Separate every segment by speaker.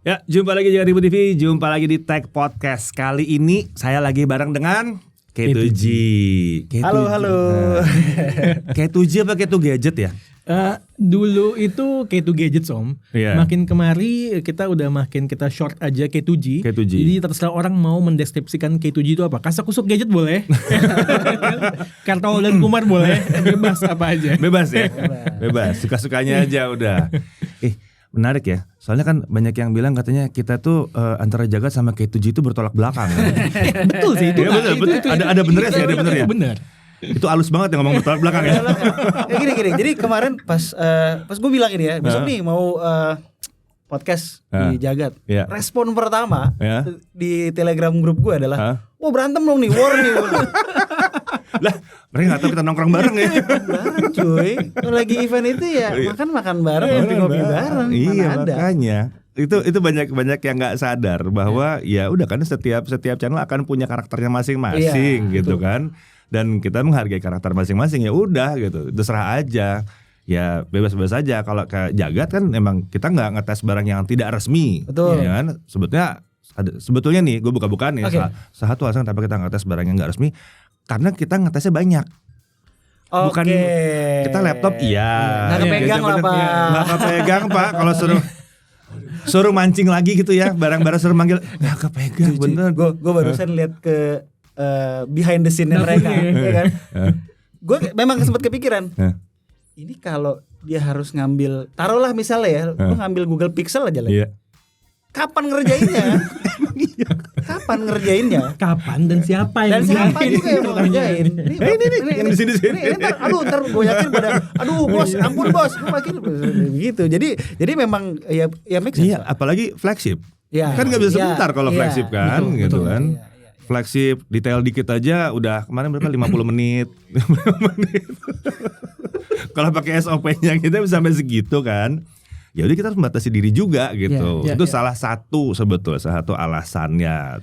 Speaker 1: Ya, jumpa lagi di Ribut TV, jumpa lagi di Tech Podcast. Kali ini saya lagi bareng dengan K2G.
Speaker 2: Halo.
Speaker 1: K2G apa K2 Gadget ya?
Speaker 2: Dulu itu K2 Gadgets Om.
Speaker 1: Iya.
Speaker 2: Makin kemari kita udah makin kita short aja K2G. Jadi terserah orang mau mendeskripsikan K2G itu apa. Kasak-kusuk gadget boleh. Kartol dan Kumar boleh. Bebas apa aja.
Speaker 1: Bebas ya? Bebas, suka-sukanya aja udah. Menarik ya. Soalnya kan banyak yang bilang katanya kita tuh antara Jagat sama K2G itu bertolak belakang.
Speaker 2: Betul sih itu.
Speaker 1: Ya, betul. Ada benernya sih, ada bener ya.
Speaker 2: Bener.
Speaker 1: Itu halus banget yang ngomong bertolak belakang ya.
Speaker 3: Gini. Jadi kemarin pas gue bilang ini ya, besok nih mau podcast di Jagat. Respon pertama di Telegram grup gue adalah, wah berantem dong nih, war nih.
Speaker 1: Lah, mereka nggak tahu kita nongkrong bareng ya.
Speaker 3: Bareng cuy. Kalau lagi event itu ya makan bareng, ngopi bareng.
Speaker 1: Iya, makanya. Itu banyak yang nggak sadar bahwa ya udah kan setiap channel akan punya karakternya masing-masing gitu kan. Dan kita menghargai karakter masing-masing, ya udah gitu, terserah aja, ya bebas-bebas aja. Kalau ke Jagat kan emang kita nggak ngetes barang yang tidak resmi.
Speaker 3: Betul.
Speaker 1: Ya kan? Sebetulnya nih gue buka-bukaan nih, satu alasan kenapa kita ngetes barang yang nggak resmi, karena kita ngetesnya banyak. Bukan kita laptop
Speaker 3: nggak kepegang lah Pak.
Speaker 1: Nggak kepegang Pak. Kalau suruh mancing lagi gitu ya, barang-barang suruh manggil nggak kepegang. Bener.
Speaker 3: Gue barusan lihat ke behind the scene mereka, ya kan? Gue memang sempat kepikiran. Ini kalau dia harus ngambil, taruhlah misalnya ya, lu ngambil Google Pixel aja lah. Kapan ngerjainnya?
Speaker 2: Kapan dan siapa yang
Speaker 3: juga yang mau ngerjain? Ini di sini. Ntar gue yakin bos, ampun bos, gue makin begitu. Jadi memang ya make sense.
Speaker 1: Iya, apalagi flagship.
Speaker 3: Ya,
Speaker 1: kan nggak bisa sebentar kalau flagship kan,
Speaker 3: betul,
Speaker 1: gitu
Speaker 3: betul,
Speaker 1: kan.
Speaker 3: Iya.
Speaker 1: Flagship detail dikit aja udah kemarin berapa 50 menit. Kalau pakai SOP-nya kita bisa sampai segitu kan. Ya udah kita harus membatasi diri juga gitu. Itu salah satu alasannya.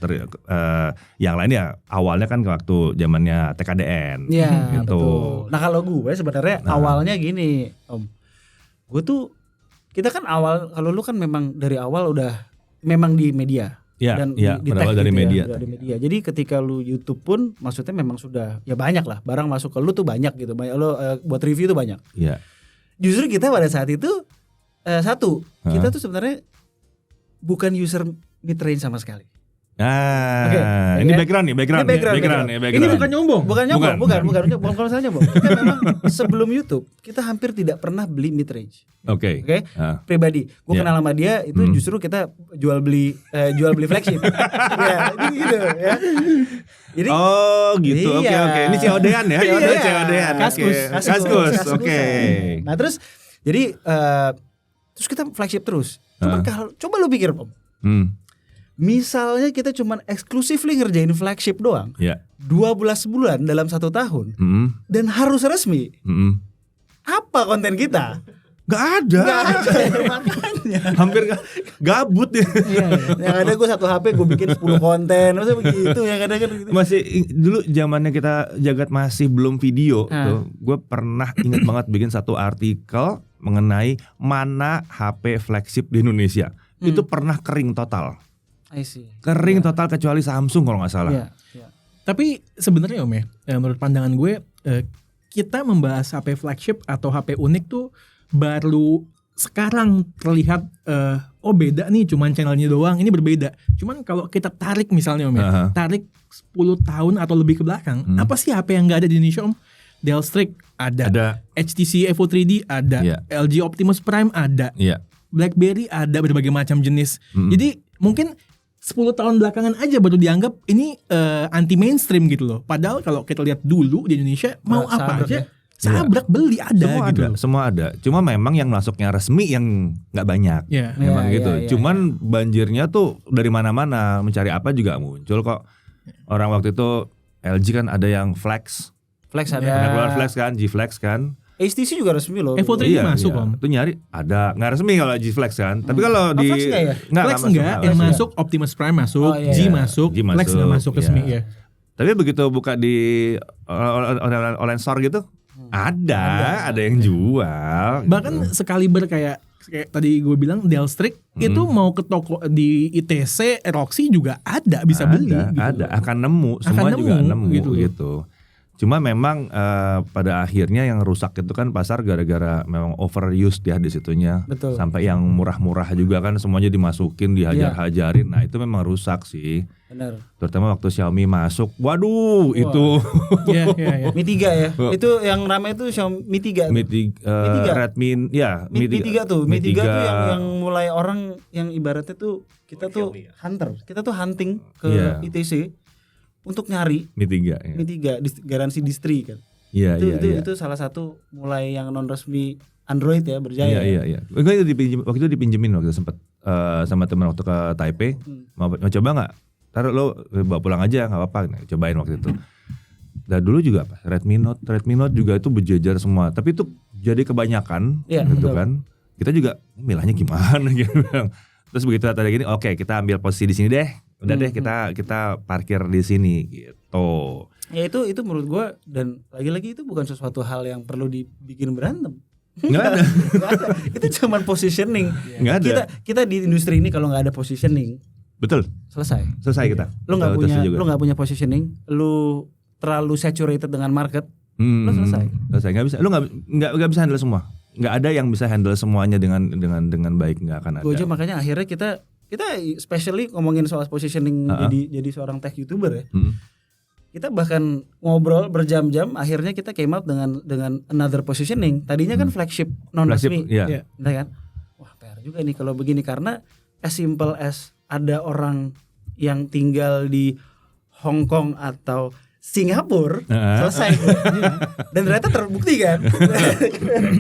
Speaker 1: Yang lainnya awalnya kan waktu zamannya TKDN gitu.
Speaker 3: Betul. Nah, kalau gue sebenarnya awalnya gini, Om. Gue tuh kita kan kalau lu kan memang dari awal udah memang di media. Dan di
Speaker 1: berawal dari media.
Speaker 3: Jadi ketika lu YouTube pun maksudnya memang sudah ya banyak lah barang masuk ke lu tuh banyak gitu. Banyak lo buat review tuh banyak. Iya. Justru kita pada saat itu kita tuh sebenarnya bukan user mid-range sama sekali.
Speaker 1: Ini background.
Speaker 2: Ini bukan nyombong.
Speaker 3: Bukan kalau saya nyombong. Kita memang sebelum YouTube kita hampir tidak pernah beli mid range. Oke. Pribadi, gue kenal sama dia itu justru kita jual beli flagship. Ya, gitu ya. Jadi
Speaker 1: gitu. Oke. Ini COD-an ya. COD-an. Kaskus. Oke.
Speaker 3: Nah, terus jadi terus kita flagship terus. Coba lu pikir, Om. Misalnya kita cuman exclusively ngerjain flagship doang, 12 bulan dalam 1 tahun, dan harus resmi, apa konten kita?
Speaker 1: Gak ada.
Speaker 3: Makanya
Speaker 1: hampir gabut ya.
Speaker 3: Yang ada gue satu HP gue bikin 10 konten, maksudnya begitu. Yang ada kan gitu.
Speaker 1: Masih dulu zamannya kita Jagat masih belum video tuh, gue pernah ingat banget bikin satu artikel mengenai mana HP flagship di Indonesia. Itu pernah kering total. Kering total kecuali Samsung kalau nggak salah.
Speaker 2: Tapi sebenarnya Om ya, menurut pandangan gue, kita membahas HP flagship atau HP unik tuh baru sekarang terlihat beda nih, cuman channelnya doang, ini berbeda. Cuman kalau kita tarik misalnya Om ya, tarik 10 tahun atau lebih ke belakang, apa sih HP yang nggak ada di Indonesia Om? Dell Strix ada. HTC Evo 3D ada, LG Optimus Prime ada, BlackBerry ada, berbagai macam jenis. Jadi mungkin 10 tahun belakangan aja baru dianggap ini anti mainstream gitu loh. Padahal kalau kita lihat dulu di Indonesia mau apa aja sabrak beli ada
Speaker 1: semua ada. Cuma memang yang masuknya resmi yang nggak banyak. Memang gitu. Cuman banjirnya tuh dari mana-mana, mencari apa juga muncul kok. Orang waktu itu LG kan ada yang Flex ada. Keluar Flex kan, G Flex kan.
Speaker 3: HTC juga resmi loh.
Speaker 2: Evo 3D masuk Om.
Speaker 1: Itu nyari ada, nggak resmi kalau G Flex kan. Tapi kalau di
Speaker 3: Flex
Speaker 2: enggak, yang masuk Optimus Prime masuk, G masuk, Flex nggak masuk resmi ya.
Speaker 1: Tapi begitu buka di online store gitu, ada yang jual.
Speaker 2: Bahkan sekaliber kayak kayak tadi gue bilang Delstrick itu mau ke toko di ITC, Roxy juga ada bisa beli.
Speaker 1: Ada, akan nemu, semua juga nemu gitu. Cuma memang pada akhirnya yang rusak itu kan pasar gara-gara memang overuse ya di situnya.
Speaker 3: Betul.
Speaker 1: Sampai yang murah-murah juga kan semuanya dimasukin, dihajar-hajarin. Nah itu memang rusak sih.
Speaker 3: Benar.
Speaker 1: Terutama waktu Xiaomi masuk, waduh itu.
Speaker 2: Iya.
Speaker 3: Mi 3 ya. Itu yang ramai itu Xiaomi Mi 3.
Speaker 1: Mi 3, Redmi, ya
Speaker 3: Mi 3 tuh. Mi 3 tuh yang mulai orang yang ibaratnya tuh kita tuh hunter. Kita tuh hunting ke ITC untuk nyari
Speaker 1: Mi 3 ya.
Speaker 3: Mi 3 garansi distri kan.
Speaker 1: Iya.
Speaker 3: Itu salah satu mulai yang non resmi Android ya berjaya.
Speaker 1: Iya. Waktu itu dipinjemin waktu sempat sama teman waktu ke Taipei. Mau coba nggak? Taruh lo bawa pulang aja nggak apa-apa. Nah, cobain waktu itu. Dan dulu juga apa? Redmi Note juga itu berjejer semua. Tapi itu jadi kebanyakan, gitu kan. Kita juga milahnya gimana gitu. Terus begitu tadi gini, oke kita ambil posisi di sini deh. Udah deh kita parkir di sini gitu.
Speaker 3: Ya itu menurut gua, dan lagi-lagi itu bukan sesuatu hal yang perlu dibikin berantem.
Speaker 1: Nggak ada.
Speaker 3: Itu cuman positioning.
Speaker 1: Nggak ada.
Speaker 3: Kita di industri ini kalau nggak ada positioning,
Speaker 1: betul.
Speaker 3: Selesai
Speaker 1: kita.
Speaker 3: Lu nggak punya positioning, lu terlalu saturated dengan market, lu selesai.
Speaker 1: Nggak bisa. Lu nggak bisa handle semua. Nggak ada yang bisa handle semuanya dengan baik, nggak akan ada.
Speaker 3: Gue makanya akhirnya kita especially ngomongin soal positioning jadi seorang tech YouTuber ya. Kita bahkan ngobrol berjam-jam, akhirnya kita came up dengan another positioning. Tadinya kan flagship non resmi.
Speaker 1: Iya.
Speaker 3: Kan? Wah, PR juga nih kalau begini, karena as simple as ada orang yang tinggal di Hong Kong atau Singapura, selesai. Dan ternyata terbukti kan.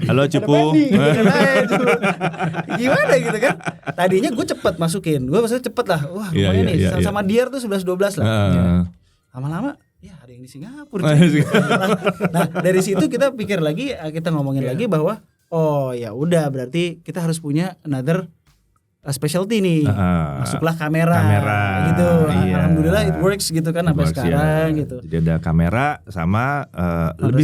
Speaker 1: Halo Cipu.
Speaker 3: Gimana gitu kan. Tadinya gue cepet masukin. Gue maksudnya cepet lah. Wah lumayan nih. Sama Diar tuh 11-12 lah. Lama-lama ya ada yang di Singapura. Nah dari situ kita pikir lagi, kita ngomongin lagi bahwa oh ya udah berarti kita harus punya another specialty nih, masuklah kamera gitu. Alhamdulillah it works gitu kan sampai sekarang gitu.
Speaker 1: Jadi ada kamera sama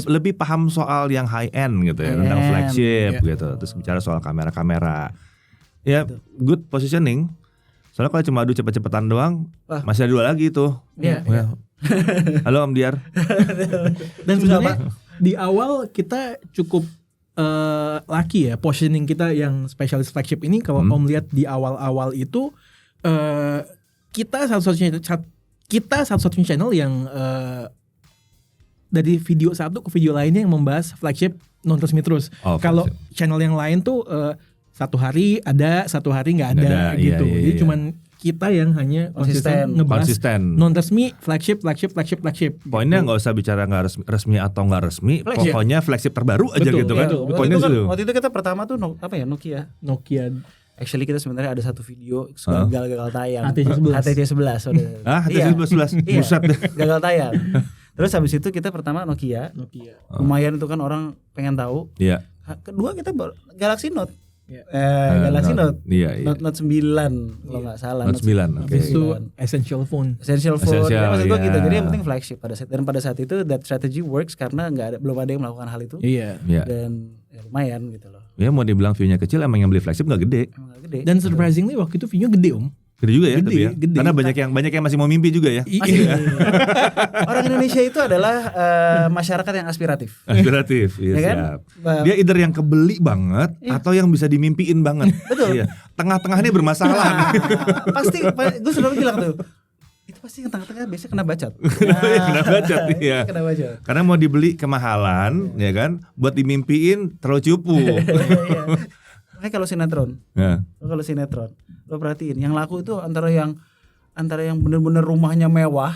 Speaker 1: lebih paham soal yang high end gitu ya, tentang flagship gitu. Terus bicara soal kamera. Ya good positioning. Soalnya kalau cuma adu cepet-cepetan doang, masih ada dua lagi tuh. Halo Om Diar.
Speaker 2: Dan sebenarnya di awal kita cukup laki ya, positioning kita yang specialist flagship ini. Kalau Om lihat di awal-awal itu kita satu-satunya channel yang dari video satu ke video lainnya yang membahas flagship non resmi terus. Kalau channel yang lain tuh satu hari ada, satu hari nggak ada gitu. Jadi cuman kita yang hanya konsisten ngebahas non resmi flagship. Poinnya nggak usah bicara nggak resmi atau nggak resmi, pokoknya flagship terbaru aja gitu kan.
Speaker 3: Poinnya waktu itu kita pertama tuh Nokia. Actually kita sebenarnya ada satu video gagal tayang. HTC 11.
Speaker 1: HTC 11. Buset deh.
Speaker 3: Gagal tayang. Terus habis itu kita pertama Nokia. Lumayan itu kan orang pengen tahu.
Speaker 1: Iya.
Speaker 3: Kedua kita Galaxy Note. Galaxy Note. Note 9 kalau nggak salah.
Speaker 1: Note 9.
Speaker 2: Itu essential phone.
Speaker 3: Ya, maksud gue gitu. Jadi yang penting flagship pada saat itu that strategy works karena belum ada yang melakukan hal itu.
Speaker 2: Iya.
Speaker 3: Dan lumayan gitu loh.
Speaker 1: Ya mau dibilang view-nya kecil, emang yang beli flagship nggak gede.
Speaker 2: Dan surprisingly waktu itu view-nya gede Om.
Speaker 1: Gede juga ya, tapi ya. Gede. Karena banyak yang masih mau mimpi juga ya.
Speaker 3: Orang Indonesia itu adalah masyarakat yang aspiratif.
Speaker 1: Iya kan? Dia either yang kebeli banget atau yang bisa dimimpiin banget.
Speaker 3: Betul.
Speaker 1: Iya. Tengah-tengah ini bermasalah.
Speaker 3: Pasti gue selalu bilang tuh. Itu pasti yang tengah-tengah biasanya kena bacot.
Speaker 1: Kena bacot, iya. Karena mau dibeli kemahalan, ya kan? Buat dimimpiin terlalu cupu.
Speaker 3: Makanya kalau sinetron, lo perhatiin yang laku itu antara yang benar-benar rumahnya mewah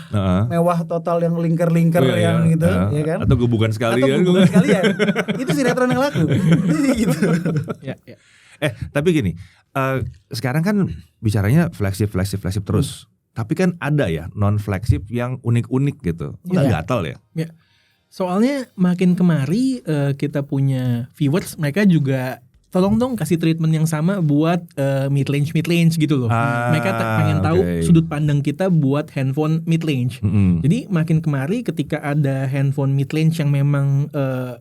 Speaker 3: total, yang lingkar-lingkar yang gitu, ya kan?
Speaker 1: Atau gubukan sekalian.
Speaker 3: Itu sinetron yang laku. Gitu.
Speaker 2: Ya.
Speaker 1: Tapi gini, sekarang kan bicaranya flagship terus. Tapi kan ada ya non flagship yang unik-unik gitu. Nggak gatal ya?
Speaker 2: Ya. Soalnya makin kemari kita punya viewers, mereka juga tolong dong kasih treatment yang sama buat mid range gitu loh. Mereka pengen tahu sudut pandang kita buat handphone mid range. Jadi makin kemari ketika ada handphone mid range yang memang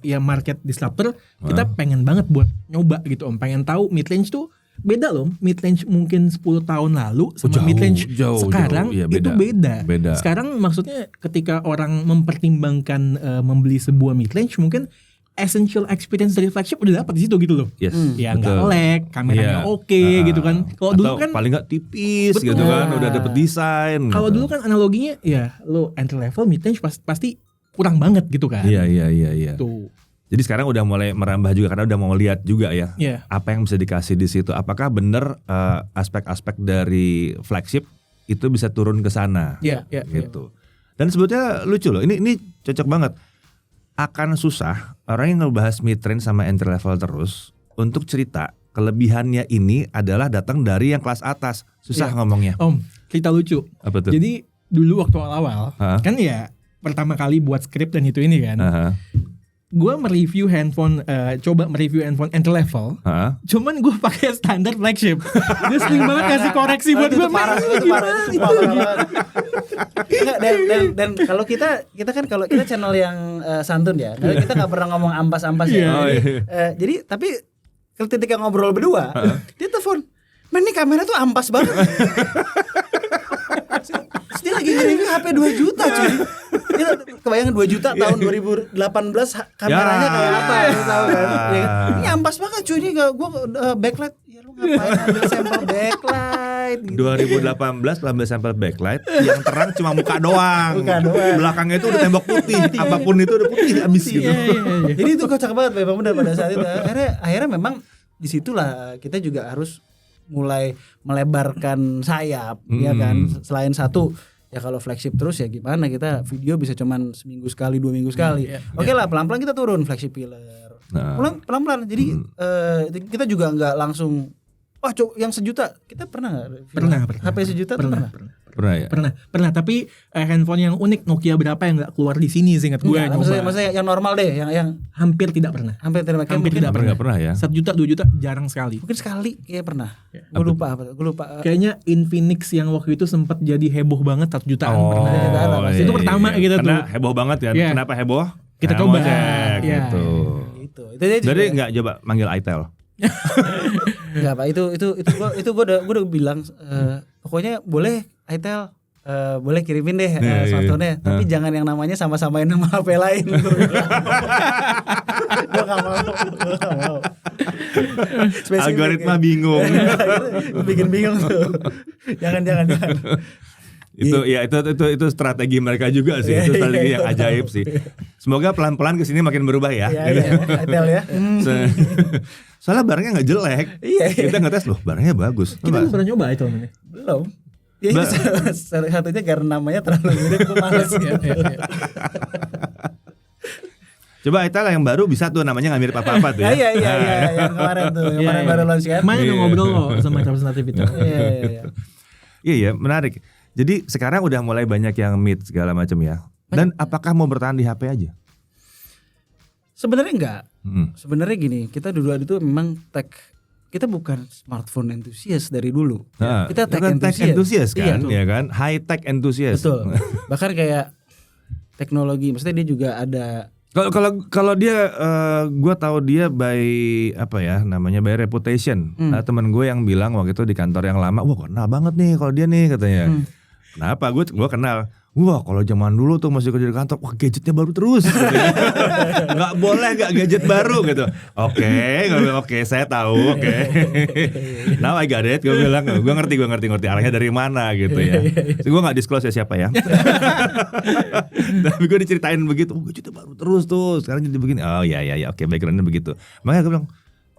Speaker 2: ya market disruptor, kita pengen banget buat nyoba gitu Om. Pengen tahu mid range tuh beda loh. Mid range mungkin 10 tahun lalu sama mid range sekarang ya, itu beda. Sekarang maksudnya ketika orang mempertimbangkan membeli sebuah mid range, mungkin essential experience dari flagship udah dapat di situ gitu loh. Ya nggak lag, kameranya oke gitu kan. Kalau dulu kan
Speaker 1: paling nggak tipis gitu kan, udah dapet desain.
Speaker 2: Kalau dulu kan analoginya ya lo entry level mid range pasti kurang banget gitu kan.
Speaker 1: Iya.
Speaker 2: Tuh.
Speaker 1: Jadi sekarang udah mulai merambah juga karena udah mau lihat juga ya. Apa yang bisa dikasih di situ. Apakah bener aspek-aspek dari flagship itu bisa turun ke sana. Gitu. Dan sebetulnya lucu loh. Ini cocok banget. Akan susah orang yang ngebahas mid-range sama entry level terus untuk cerita kelebihannya ini adalah datang dari yang kelas atas. Susah ngomongnya.
Speaker 2: Om, cerita lucu.
Speaker 1: Apa tuh?
Speaker 2: Jadi dulu waktu awal kan ya pertama kali buat skrip dan ini kan. Gue mereview handphone, coba mereview handphone entry level. Cuman gue pakai standar flagship. Dia sering banget kasih koreksi buat gue.
Speaker 3: Itu parah. Dan kalau kita kan kalau kita channel yang santun ya, kita nggak pernah ngomong ampas-ampas ya. Jadi tapi ketika ngobrol berdua, dia telepon, "Men, ini kamera tuh ampas banget." Terus dia lagi nge-review HP 2 juta cuy. Dia kebayang 2 juta tahun 2018 kameranya kayak apa tahu kan. Ini ampas banget cuy, ini gue backlight. Ya lu ngapain ambil sampel backlight gitu.
Speaker 1: 2018 ambil sampel backlight yang terang cuma muka doang. Belakangnya itu udah tembok putih. Apapun itu udah putih habis gitu.
Speaker 3: Jadi itu kocak banget memang benar pada saat itu. Akhirnya memang disitulah kita juga harus mulai melebarkan sayap ya kan. Selain satu ya kalau flagship terus ya gimana, kita video bisa cuman seminggu sekali 2 minggu sekali. Oke lah, pelan-pelan kita turun flagship pillar. Pelan-pelan. Jadi kita juga nggak langsung yang 1 juta. Kita pernah nggak?
Speaker 2: Pernah.
Speaker 3: HP 1 juta pernah.
Speaker 1: Pernah ya?
Speaker 2: Pernah. Tapi handphone yang unik Nokia berapa yang nggak keluar di sini seingat gue.
Speaker 3: Maksudnya yang normal deh, yang
Speaker 2: hampir tidak pernah.
Speaker 3: Hampir tidak
Speaker 1: pernah ya.
Speaker 2: 1 juta 2 juta jarang sekali.
Speaker 3: Mungkin sekali kayak pernah. Gue lupa.
Speaker 2: Kayaknya Infinix yang waktu itu sempat jadi heboh banget 1 jutaan pernah. Itu pertama kita tuh.
Speaker 1: Karena heboh banget ya. Kenapa heboh?
Speaker 2: Kita coba
Speaker 1: gitu. Jadi nggak coba manggil Itel.
Speaker 3: Enggak Pak, itu gue udah bilang pokoknya boleh Itel, boleh kirimin deh smartphone-nya, tapi jangan yang namanya sama-samain nama HP lain. Gue gak mau.
Speaker 1: Algoritma bingung.
Speaker 3: Bikin bingung tuh. Jangan.
Speaker 1: Itu strategi mereka juga sih. Itu strategi yang ajaib sih. Semoga pelan-pelan kesini makin berubah ya.
Speaker 3: Itel ya.
Speaker 1: Soalnya barangnya nggak jelek. Kita ngetes loh, barangnya bagus.
Speaker 2: Kita belum pernah nyoba itu namanya.
Speaker 3: Belum. Ya itu satunya karena namanya terlalu mirip, gue males ya.
Speaker 1: Coba Itel yang baru bisa tuh namanya nggak mirip apa-apa tuh ya.
Speaker 3: Iya yang kemarin tuh, kemarin baru launch kan.
Speaker 2: Main ngobrol loh sama representatif itu.
Speaker 1: Iya, menarik. Jadi sekarang udah mulai banyak yang mid segala macam ya. Dan apakah mau bertahan di HP aja?
Speaker 3: Sebenarnya enggak. Sebenarnya gini, kita dulu itu memang kita bukan smartphone enthusiast dari dulu. Kita tech
Speaker 1: enthusiast kan, ya kan? High tech enthusiast.
Speaker 3: Betul. Bahkan kayak teknologi, maksudnya dia juga ada.
Speaker 1: Kalau dia, gue tahu dia by reputation. Teman gue yang bilang waktu itu di kantor yang lama, wah kenal banget nih kalau dia nih katanya. Kenapa? Gue kenal. Wah kalau zaman dulu tuh masih kerja di kantor, wah gadgetnya baru terus. Nggak boleh nggak gadget baru gitu. Oke, saya tahu. Oke. Now I got it. Gue bilang, gue ngerti arahnya dari mana gitu ya. Gue nggak disclose ya siapa ya. Tapi gue diceritain begitu, gadgetnya baru terus tuh. Sekarang jadi begini. Oh ya, oke, backgroundnya begitu. Makanya gue bilang,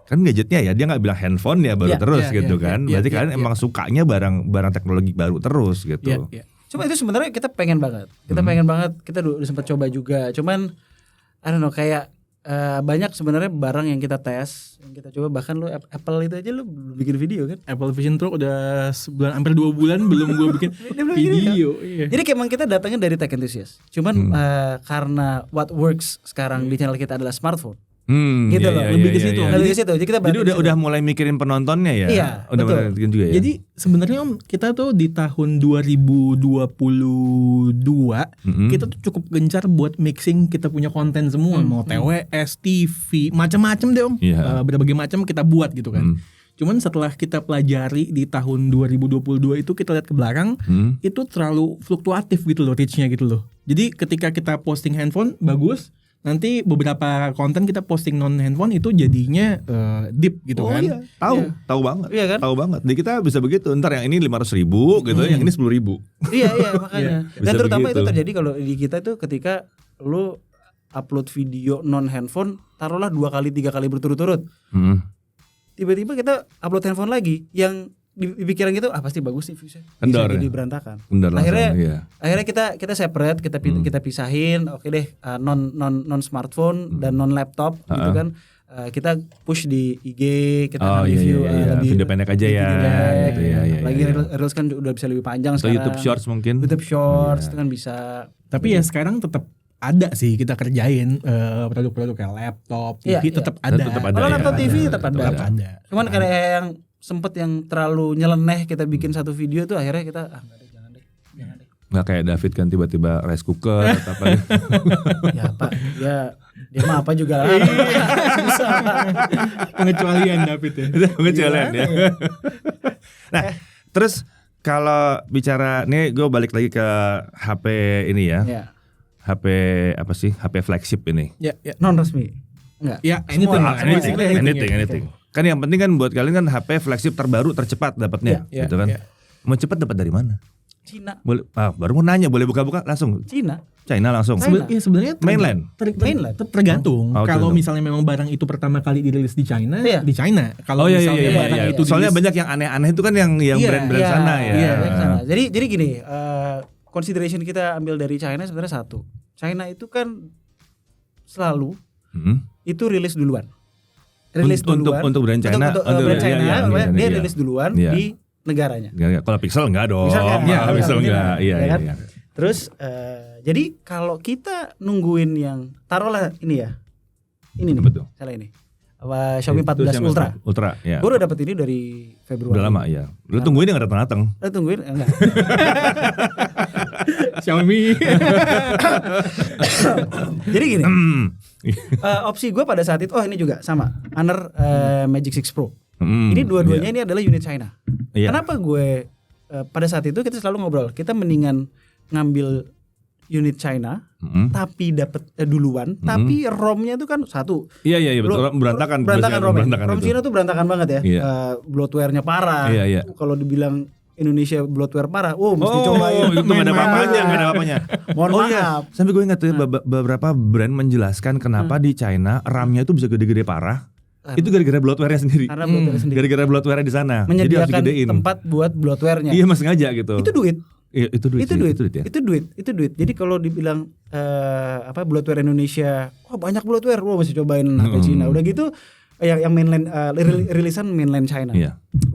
Speaker 1: kan gadgetnya ya, dia nggak bilang handphone ya baru terus gitu kan. Berarti kalian emang sukanya barang teknologi baru terus gitu.
Speaker 3: Cuma itu sebenarnya kita pengen banget. Kita udah sempat coba juga. Cuman I don't know, kayak banyak sebenarnya barang yang kita tes, yang kita coba, bahkan lu Apple itu aja lu bikin video kan.
Speaker 2: Apple Vision Pro udah hampir 2 bulan belum gue bikin video.
Speaker 3: Jadi kayak emang kita datangnya dari tech enthusiast. Cuman karena what works sekarang di channel kita adalah smartphone. gitu loh.
Speaker 2: Lebih ke situ.
Speaker 3: Lebih ke situ.
Speaker 1: Jadi udah mulai mikirin penontonnya ya.
Speaker 3: Iya,
Speaker 1: udah
Speaker 3: betul.
Speaker 1: mulai mikirin juga ya.
Speaker 2: Jadi sebenarnya Om, kita tuh di tahun 2022 kita tuh cukup gencar buat mixing kita punya konten semua, mau TWS, TV, macam-macam deh Om. Berbagai macam kita buat gitu kan. Cuman setelah kita pelajari di tahun 2022 itu kita lihat ke belakang, itu terlalu fluktuatif gitu loh reach-nya gitu loh. Jadi ketika kita posting handphone bagus, nanti beberapa konten kita posting non handphone itu jadinya deep gitu kan.
Speaker 1: Iya. Tahu banget.
Speaker 3: Iya kan?
Speaker 1: Tahu banget. Jadi kita bisa begitu. Ntar yang ini 500.000 gitu, yang ini 10.000.
Speaker 3: Iya makanya. Dan
Speaker 1: Bisa
Speaker 3: terutama
Speaker 1: begitu.
Speaker 3: itu terjadi kalau di kita itu ketika lu upload video non handphone, taruhlah 2 kali 3 kali berturut-turut. Tiba-tiba kita upload handphone lagi yang di pikiran gitu pasti bagus nih viewsnya, bisa jadi berantakan. Akhirnya kita separate, kita pisahin. Oke deh, non smartphone dan non laptop gitu kan. Kita push di IG, kita review lebih
Speaker 1: video pendek aja ya. Gitu ya.
Speaker 3: Lagi reels kan udah bisa lebih panjang sekarang.
Speaker 1: YouTube Shorts mungkin.
Speaker 3: YouTube Shorts itu kan bisa.
Speaker 2: Tapi ya sekarang tetap ada sih kita kerjain produk-produk kayak laptop, TV tetap ada.
Speaker 3: Kalau laptop TV tetap ada. Cuman kayak yang sempet yang terlalu nyeleneh kita bikin satu video tuh akhirnya kita enggak deh, jangan deh.
Speaker 1: Nggak kayak David kan tiba-tiba rice cooker atau apa.
Speaker 3: Ya Pak, dia mah apa juga lah. Susah.
Speaker 2: Pengecualian David ya.
Speaker 1: Pengecualian ya. Nah, terus kalau bicara nih gue balik lagi ke HP ini ya. HP apa sih? HP flagship ini.
Speaker 2: Ya.
Speaker 3: Non resmi. Enggak.
Speaker 2: Ya,
Speaker 1: anything. Kan yang penting kan buat kalian kan HP flagship terbaru tercepat dapatnya gitu kan. Mau cepat dapat dari mana?
Speaker 3: Cina.
Speaker 1: Boleh baru mau nanya, boleh buka-buka langsung.
Speaker 3: China
Speaker 1: langsung.
Speaker 2: Sebenarnya
Speaker 1: mainland.
Speaker 2: Tergantung. Kalau misalnya memang barang itu pertama kali dirilis di China, di China. Kalau
Speaker 1: misalnya barang itu soalnya banyak yang aneh-aneh itu kan yang brand-brand sana ya.
Speaker 3: Iya, sana. Jadi gini, consideration kita ambil dari China sebenarnya satu. China itu kan selalu itu rilis duluan.
Speaker 1: Untuk brand China,
Speaker 3: dia rilis duluan di negaranya.
Speaker 1: Kalau Pixel enggak dong.
Speaker 3: Pixel enggak.
Speaker 1: Iya.
Speaker 3: Terus jadi kalau kita nungguin yang taruhlah ini ya. Ini nih.
Speaker 1: Betul.
Speaker 3: Salah ini. Xiaomi 14 Ultra.
Speaker 1: Ya.
Speaker 3: Gue udah dapet ini dari Februari.
Speaker 1: Udah lama ya. Lu tungguin yang datang-datang.
Speaker 3: Tungguin enggak.
Speaker 2: Xiaomi.
Speaker 3: Jadi gini. Opsi gue pada saat itu ini juga sama. Honor Magic 6 Pro. Ini dua-duanya ini adalah unit China. Kenapa gue pada saat itu kita selalu ngobrol, kita mendingan ngambil unit China tapi dapat duluan, tapi ROM-nya itu kan satu.
Speaker 1: Iya betul. Berantakan
Speaker 3: ROM China tuh berantakan banget ya. Bloatware-nya parah. Kalau dibilang Indonesia bloatware parah, mesti cobain.
Speaker 1: Itu nggak ada apa-apanya.
Speaker 3: Mohon maaf.
Speaker 1: Sampai gue ingat tuh beberapa brand menjelaskan kenapa di China RAM-nya itu bisa gede-gede parah. Itu gara-gara bloatware-nya sendiri. Gara-gara bloatware di sana.
Speaker 3: Menyediakan tempat buat bloatware-nya.
Speaker 1: Iya, mas sengaja gitu.
Speaker 3: Itu duit.
Speaker 1: Itu duit. Jadi
Speaker 3: kalau dibilang bloatware Indonesia, banyak bloatware, mesti cobain HP Cina. Udah gitu yang mainland rilisan mainland China.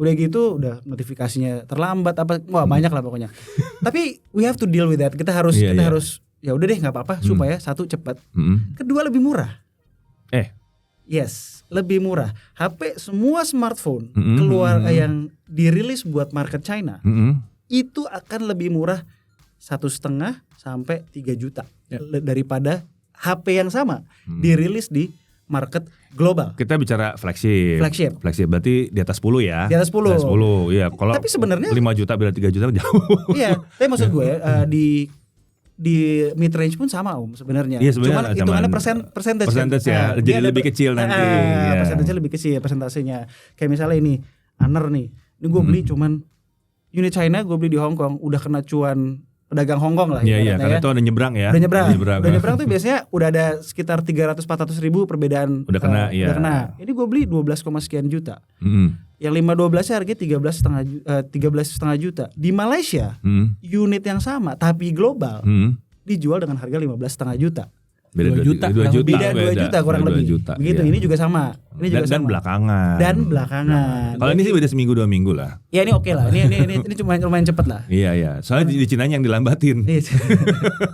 Speaker 3: Udah gitu udah notifikasinya terlambat banyak lah pokoknya. Tapi we have to deal with that. Kita harus ya udah deh nggak apa-apa supaya satu cepat. Kedua lebih murah. Yes, lebih murah. HP semua smartphone keluar yang dirilis buat market China itu akan lebih murah 1,5 sampai 3 juta daripada HP yang sama dirilis di market global.
Speaker 1: Kita bicara flagship. Berarti di atas 10 ya.
Speaker 3: Di atas 10.
Speaker 1: Iya. Kalau
Speaker 3: tapi sebenarnya
Speaker 1: 5 juta beda 3 juta jauh.
Speaker 3: Iya, tapi maksud gue di mid range pun sama sebenarnya.
Speaker 1: Iya, sebenarnya.
Speaker 3: Cuman hitungannya persentage
Speaker 1: ya. Jadi lebih kecil nanti.
Speaker 3: Persentasenya lebih kecil persentasenya. Kayak misalnya ini Honor nih. Ini gue beli cuman unit China, gue beli di Hong Kong, udah kena cuan pedagang Hong Kong lah.
Speaker 1: Iya, karena itu ada nyebrang ya.
Speaker 3: Udah nyebrang tuh biasanya udah ada sekitar 300-400 ribu perbedaan.
Speaker 1: Udah kena.
Speaker 3: Udah kena. Ini gue beli 12, sekian juta. Yang 512 harganya 13,5 juta. Di Malaysia unit yang sama tapi global dijual dengan harga 15,5 juta.
Speaker 1: Beda
Speaker 2: 2 juta.
Speaker 3: Beda 2 juta kurang lebih. Begitu, ini juga sama. Ini juga
Speaker 1: dan belakangan.
Speaker 3: Kalau
Speaker 1: ini sih beda seminggu 2 minggu lah.
Speaker 3: Ya ini oke lah. Ini cuma lumayan cepet lah.
Speaker 1: Iya. Soalnya di Cina yang dilambatin.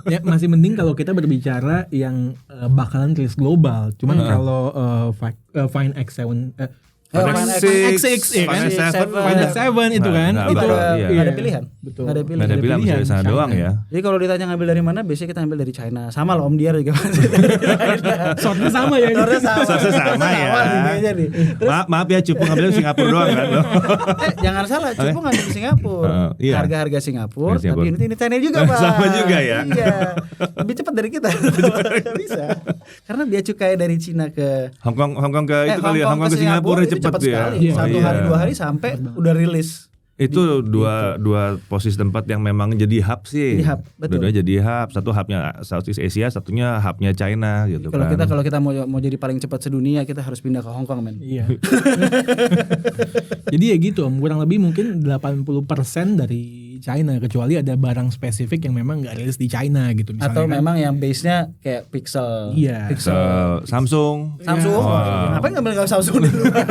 Speaker 2: Ya masih mending kalau kita berbicara yang bakalan rilis global. Cuman kalau Find X7
Speaker 3: Find X6
Speaker 2: itu kan itu
Speaker 3: ada pilihan.
Speaker 2: Betul.
Speaker 3: Ada pilihan
Speaker 1: bisa sana doang ya.
Speaker 3: Jadi kalau ditanya ngambil dari mana, biasanya kita ambil dari China. Sama loh Om Diar juga.
Speaker 2: Shortnya sama ya.
Speaker 1: Shortnya sama ya. Maaf ya, Cupu ngambil Singapura doang kan.
Speaker 3: Jangan salah, Cupu ngambil Singapura. Harga-harga Singapura, tapi ini China juga Pak.
Speaker 1: Sama juga ya.
Speaker 3: Iya. Lebih cepat dari kita. Bisa. Karena biaya cukai dari Cina ke
Speaker 1: Hong Kong ke itu kali ya, Hong Kong ke Singapura cepat ya.
Speaker 3: 1 hari 2 hari sampai udah rilis.
Speaker 1: Itu dua posisi tempat yang memang jadi hub sih.
Speaker 3: Jadi hub, betul.
Speaker 1: Dua-duanya jadi hub. Satu hubnya Southeast Asia, satunya hubnya China gitu
Speaker 3: kalau
Speaker 1: kan.
Speaker 3: Kalau kita mau jadi paling cepat sedunia, kita harus pindah ke Hong Kong, men.
Speaker 2: Iya. Jadi ya gitu, kurang lebih mungkin 80% dari China, kecuali ada barang spesifik yang memang nggak rilis di China gitu misalnya.
Speaker 3: Atau memang yang base-nya kayak Pixel.
Speaker 2: Iya.
Speaker 1: Pixel, Samsung.
Speaker 3: Ngapain ngambil Samsung di luar?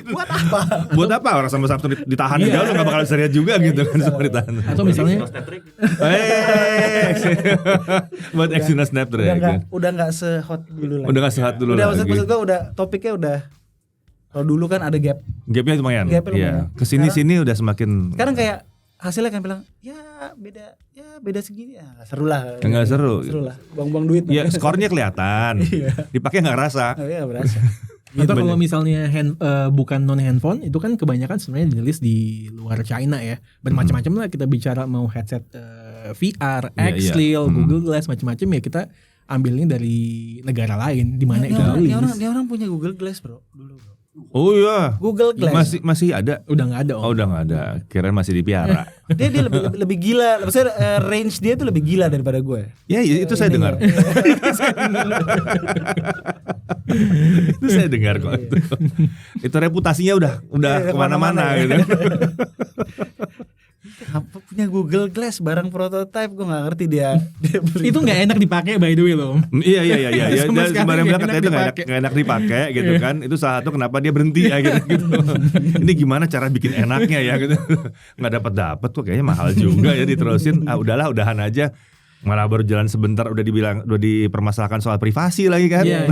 Speaker 3: Buat apa?
Speaker 1: Buat apa orang sama Samsung ditahan di dalam nggak bakal bisa lihat juga gitu kan, semua ditahan.
Speaker 2: Atau misalnya
Speaker 1: buat Exynos Snapdragon.
Speaker 3: Udah nggak se-hot dulu lagi.
Speaker 1: Udah nggak se-hot dulu lagi.
Speaker 3: Maksud gua udah topiknya udah. Kalau dulu kan ada
Speaker 1: Gapnya lumayan. Iya. Kesini udah semakin.
Speaker 3: Sekarang kayak hasilnya kan bilang ya beda segini ya seru lah.
Speaker 1: Nggak seru
Speaker 3: lah, buang-buang duit.
Speaker 1: Ya skornya kelihatan. Dipakai nggak rasa.
Speaker 3: Iya berasa.
Speaker 2: Atau kalau misalnya bukan non handphone itu kan kebanyakan sebenarnya dirilis di luar China ya. Bermacam-macam lah, kita bicara mau headset VR, Xlil, Google Glass, macam-macam ya, kita ambilnya dari negara lain di mana itu rilis.
Speaker 3: Dia orang punya Google Glass, Bro, dulu, Bro.
Speaker 1: Oh iya.
Speaker 3: Google Glass
Speaker 1: masih ada.
Speaker 2: Udah nggak ada.
Speaker 1: Udah nggak ada. Kirain masih dipiara.
Speaker 3: dia lebih gila. Maksudnya range dia tuh lebih gila daripada gue.
Speaker 1: Ya itu saya dengar. Itu saya dengar kok. Itu reputasinya udah kemana-mana gitu.
Speaker 3: Apa punya Google Glass barang prototype, gue nggak ngerti dia beli.
Speaker 2: Itu nggak enak dipakai by the way loh.
Speaker 1: Iya. Sembarang bilang katanya itu nggak enak dipakai gitu kan. Itu salah satu kenapa dia berhenti ya gitu. Ini gimana cara bikin enaknya ya gitu. Nggak dapat kok, kayaknya mahal juga ya diterusin. Udahan aja. Malah baru jalan sebentar udah dipermasalahkan soal privasi lagi kan.
Speaker 2: Iya.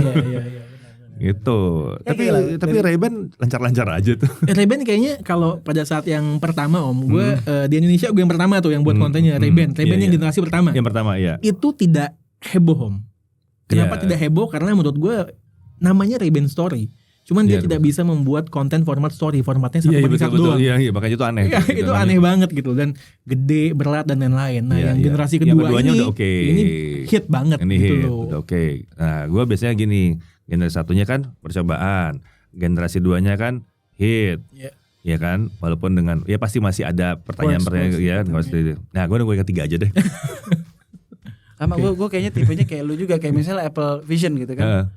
Speaker 1: Gitu. Tapi Ray-Ban lancar-lancar aja tuh.
Speaker 2: Ray-Ban kayaknya kalau pada saat yang pertama gue di Indonesia gue yang pertama tuh yang buat kontennya Ray-Ban yang generasi pertama.
Speaker 1: Yang pertama ya.
Speaker 2: Itu tidak heboh, Om. Kenapa tidak heboh? Karena menurut gue namanya Ray-Ban Story. Cuman dia tidak bisa membuat konten format story, formatnya 1/1 doang.
Speaker 1: Iya, makanya itu aneh.
Speaker 2: Ya, itu aneh banget gitu, dan gede, berat dan lain-lain. Nah, yang generasi kedua ini hit banget
Speaker 1: ini
Speaker 2: gitu
Speaker 1: hit,
Speaker 2: loh.
Speaker 1: Udah oke. Nah, gue biasanya gini, generasi satunya kan percobaan, generasi 2-nya kan hit. Ya kan, walaupun dengan ya pasti masih ada pertanyaan-pertanyaan ya. Nah, gue nunggu yang ketiga aja deh.
Speaker 3: Sama gue kayaknya tipenya kayak lu juga, kayak misalnya Apple Vision gitu kan.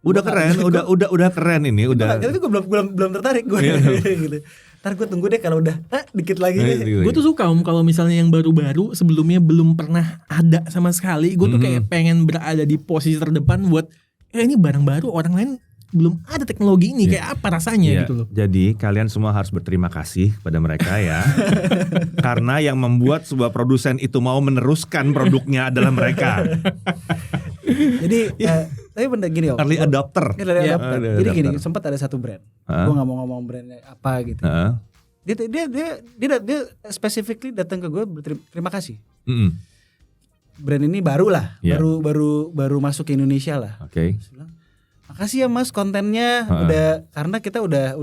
Speaker 1: Udah keren, udah keren ini, udah.
Speaker 3: Tapi gue belum tertarik gue. Gitu. Ntar gue tunggu deh kalau udah dikit lagi.
Speaker 2: Gue tuh suka kalau misalnya yang baru-baru sebelumnya belum pernah ada sama sekali. Gue tuh kayak pengen berada di posisi terdepan buat ini barang baru, orang lain belum ada teknologi ini, kayak apa rasanya gitu loh.
Speaker 1: Jadi kalian semua harus berterima kasih pada mereka ya. Karena yang membuat sebuah produsen itu mau meneruskan produknya adalah mereka.
Speaker 3: Jadi tapi bener gini Om.
Speaker 1: Early adopter.
Speaker 3: Jadi gini, sempat ada satu brand. Gue nggak mau ngomong brandnya apa gitu. Dia specifically datang ke gue berterima kasih. Brand ini baru lah, baru masuk ke Indonesia lah.
Speaker 1: Oke.
Speaker 3: Makasih ya Mas kontennya karena kita udah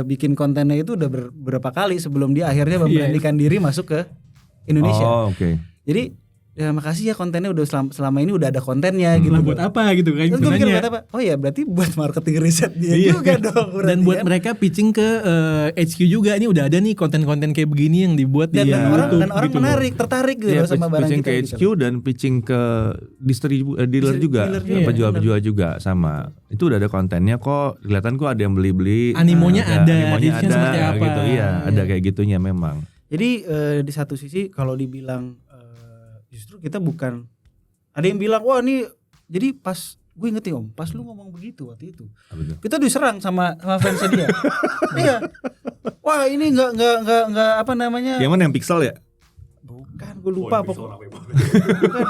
Speaker 3: bikin kontennya itu udah beberapa kali sebelum dia akhirnya memberanikan diri masuk ke Indonesia.
Speaker 1: Oh, oke.
Speaker 3: Jadi ya makasih ya kontennya udah selama ini udah ada kontennya gitu.
Speaker 2: Buat apa gitu kan sebenarnya.
Speaker 3: Buat apa? Oh ya berarti buat marketing riset dia juga dong.
Speaker 2: Dan buat mereka pitching ke HQ juga, ini udah ada nih konten-konten kayak begini yang dibuat di YouTube.
Speaker 3: Dan orang gitu tertarik gitu sama barang
Speaker 1: pitching
Speaker 3: kita.
Speaker 1: Pitching ke HQ gitu. Dan pitching ke dealer juga, penjual-penjual juga sama. Itu udah ada kontennya kok. Kelihatan kok ada yang beli-beli.
Speaker 2: Animonya ada
Speaker 1: seperti apa gitu. Iya, ada kayak gitunya memang.
Speaker 3: Jadi di satu sisi kalau dibilang justru kita bukan, ada yang bilang wah ini Jadi pas gue inget Om, pas lu ngomong begitu waktu itu, kita diserang sama fansnya dia. Iya. Wah ini nggak apa namanya?
Speaker 1: Yang mana yang Pixel ya?
Speaker 3: Bukan, gue lupa.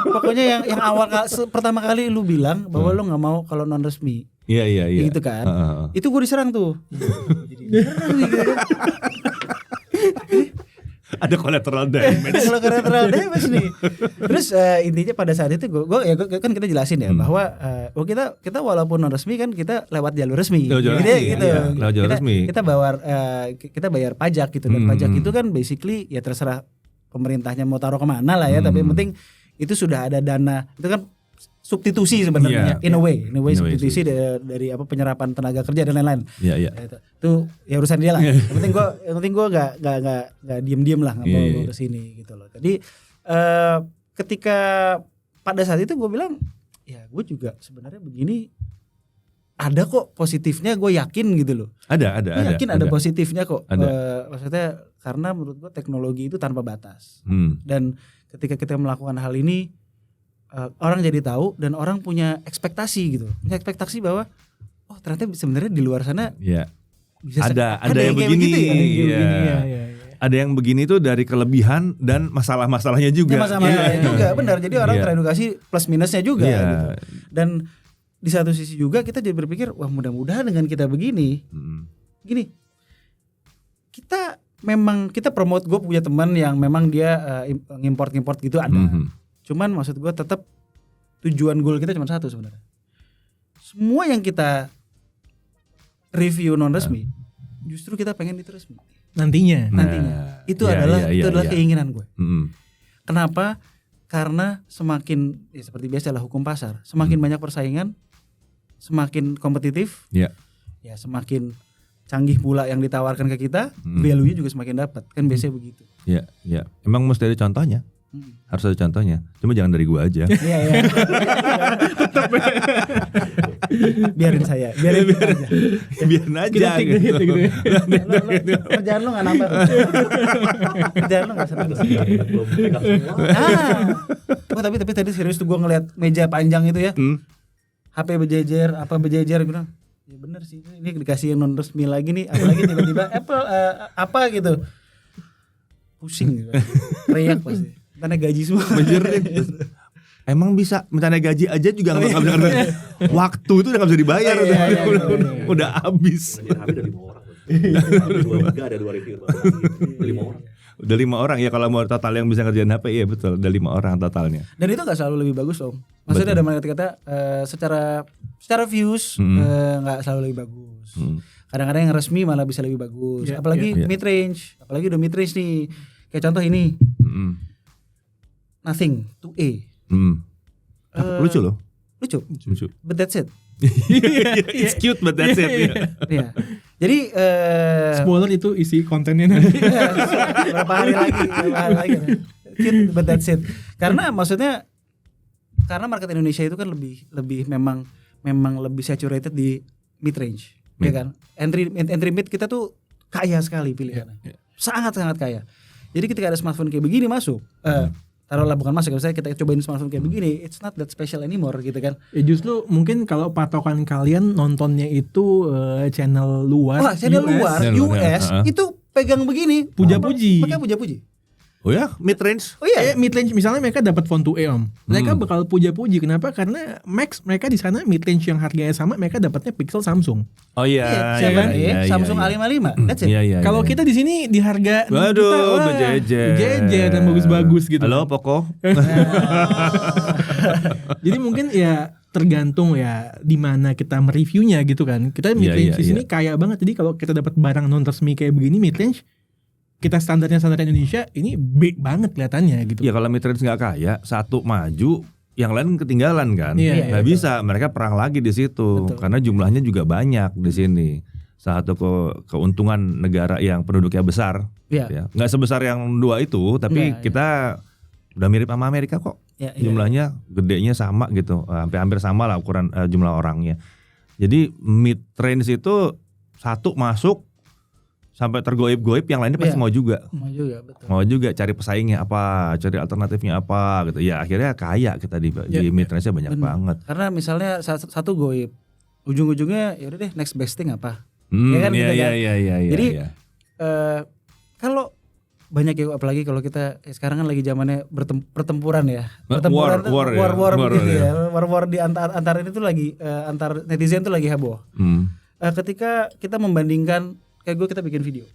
Speaker 3: Pokoknya yang awal pertama kali lu bilang bahwa lu nggak mau kalau non resmi.
Speaker 1: Iya.
Speaker 3: Gitu kan? Itu gue diserang tuh.
Speaker 1: Ada collateral damage.
Speaker 3: Kalau collateral damage nih. Terus intinya pada saat itu gue kan kita jelasin ya bahwa kita walaupun non resmi kan kita lewat jalur resmi. Lewat jalur resmi. Kita bayar pajak gitu, dan pajak itu kan basically ya terserah pemerintahnya mau taruh kemana lah ya, tapi yang penting itu sudah ada dana. Itu kan substitusi sebenarnya, in a way substitusi dari apa penyerapan tenaga kerja dan lain-lain.
Speaker 1: Iya.
Speaker 3: Itu ya urusan dia lah. Yang penting gue nggak diem lah, nggak mau kesini gitu loh. Jadi ketika pada saat itu gue bilang ya gue juga sebenarnya begini ada kok positifnya, gue yakin gitu loh.
Speaker 1: Ada.
Speaker 3: Ada positifnya kok. Maksudnya karena menurut gue teknologi itu tanpa batas. Dan ketika kita melakukan hal ini orang jadi tahu dan orang punya ekspektasi gitu. Punya ekspektasi bahwa oh ternyata sebenarnya di luar sana bisa
Speaker 1: ada yang begini.
Speaker 3: Begitu ya.
Speaker 1: Ada yang begini tuh dari kelebihan dan masalah-masalahnya juga.
Speaker 3: Masalah-masalahnya juga benar. Jadi orang teredukasi plus minusnya juga gitu. Dan di satu sisi juga kita jadi berpikir wah mudah-mudahan dengan kita begini. Gini. Kita promote, gue punya teman yang memang dia ngimport gitu ada. Cuman maksud gue tetap tujuan goal kita cuma satu sebenarnya. Semua yang kita review non resmi, justru kita pengen itu resmi. Nantinya. Itu adalah keinginan gue. Kenapa? Karena semakin ya seperti biasa lah hukum pasar, semakin banyak persaingan, semakin kompetitif, ya semakin canggih pula yang ditawarkan ke kita, value-nya juga semakin dapat. Kan biasanya begitu.
Speaker 1: Iya. Emang mesti ada contohnya. Harus ada contohnya. Cuma jangan dari gua aja.
Speaker 3: Iya. Biarin saya. Biarin aja. Gitu. Kerjaan lu enggak nambah. Kerjaan lu enggak senang. Tapi tadi serius tuh gua ngeliat meja panjang itu ya. HP berjejer, bilang, ya bener sih. Ini dikasih yang non resmi lagi nih, apalagi tiba-tiba Apple apa gitu. Pusing gitu. Teriak pasti. Minta gaji semua.
Speaker 1: Emang bisa minta gaji aja juga nggak bisa. Waktu itu udah nggak bisa dibayar. Udah habis.
Speaker 4: Ada 5 orang. Ada 2 review. 5 orang.
Speaker 1: Udah 5 orang ya kalau mau total yang bisa ngerjain HP ya betul. Udah 5 orang totalnya.
Speaker 3: Dan itu nggak selalu lebih bagus Om. Maksudnya ada kata secara views nggak selalu lebih bagus. Kadang-kadang yang resmi malah bisa lebih bagus. Apalagi mid range. Apalagi udah mid range nih. Kayak contoh ini. Nothing 2A.
Speaker 1: Lucu loh.
Speaker 3: Lucu. But that's it.
Speaker 1: It's cute but that's it.
Speaker 3: Iya. Jadi
Speaker 2: spoiler itu isi kontennya nanti.
Speaker 3: Berapa hari lagi. Cute but that's it. Karena maksudnya market Indonesia itu kan lebih memang lebih saturated di mid range, ya kan? Entry mid kita tuh kaya sekali pilihannya. Sangat kaya. Jadi ketika ada smartphone kayak begini masuk, taruhlah bukan masuk, misalnya kita cobain smartphone kayak begini, it's not that special anymore gitu kan.
Speaker 2: Ya justru mungkin kalau patokan kalian nontonnya itu channel luar,
Speaker 3: US itu pegang begini,
Speaker 2: puja-puji.
Speaker 3: Pakai puja-puji.
Speaker 1: Oh ya, mid range.
Speaker 2: Oh iya, mid range misalnya mereka dapat phone 2A Om. Mereka bakal puja-puji. Kenapa? Karena Max mereka di sana mid range yang harganya sama, mereka dapatnya Pixel Samsung.
Speaker 1: Oh iya.
Speaker 3: Samsung A55. That's it.
Speaker 2: Kalau kita di sini di harga
Speaker 1: berjejer
Speaker 2: dan bagus-bagus gitu.
Speaker 1: Halo Poco.
Speaker 2: Jadi mungkin ya tergantung ya di mana kita mereviewnya gitu kan. Kita mid range di sini kaya banget. Jadi kalau kita dapat barang non resmi kayak begini mid range, kita standar Indonesia ini big banget kelihatannya gitu.
Speaker 1: Ya kalau mid range nggak kaya, satu maju, yang lain ketinggalan kan. Nggak bisa, mereka perang lagi di situ. Betul. Karena jumlahnya juga banyak di sini. Satu keuntungan negara yang penduduknya besar. Ya. Nggak sebesar yang 2 itu, tapi kita udah mirip sama Amerika kok. Jumlahnya gedenya sama gitu, hampir sama lah ukuran jumlah orangnya. Jadi mid range itu satu masuk, sampai tergoib-goib yang lainnya pasti mau juga.
Speaker 3: Mau juga, betul.
Speaker 1: Mau juga cari pesaingnya apa, cari alternatifnya apa gitu. Ya akhirnya kaya kita di mid-range banyak banget.
Speaker 3: Karena misalnya satu goib, ujung-ujungnya ya udah deh next best thing apa.
Speaker 1: Iya.
Speaker 3: Jadi kalau banyak ya, apalagi kalau kita sekarang kan lagi zamannya pertempuran ya. Pertempuran war gitu ya. War di antar ini tuh lagi antar netizen tuh lagi heboh. Ketika kita membandingkan kayak kita bikin video.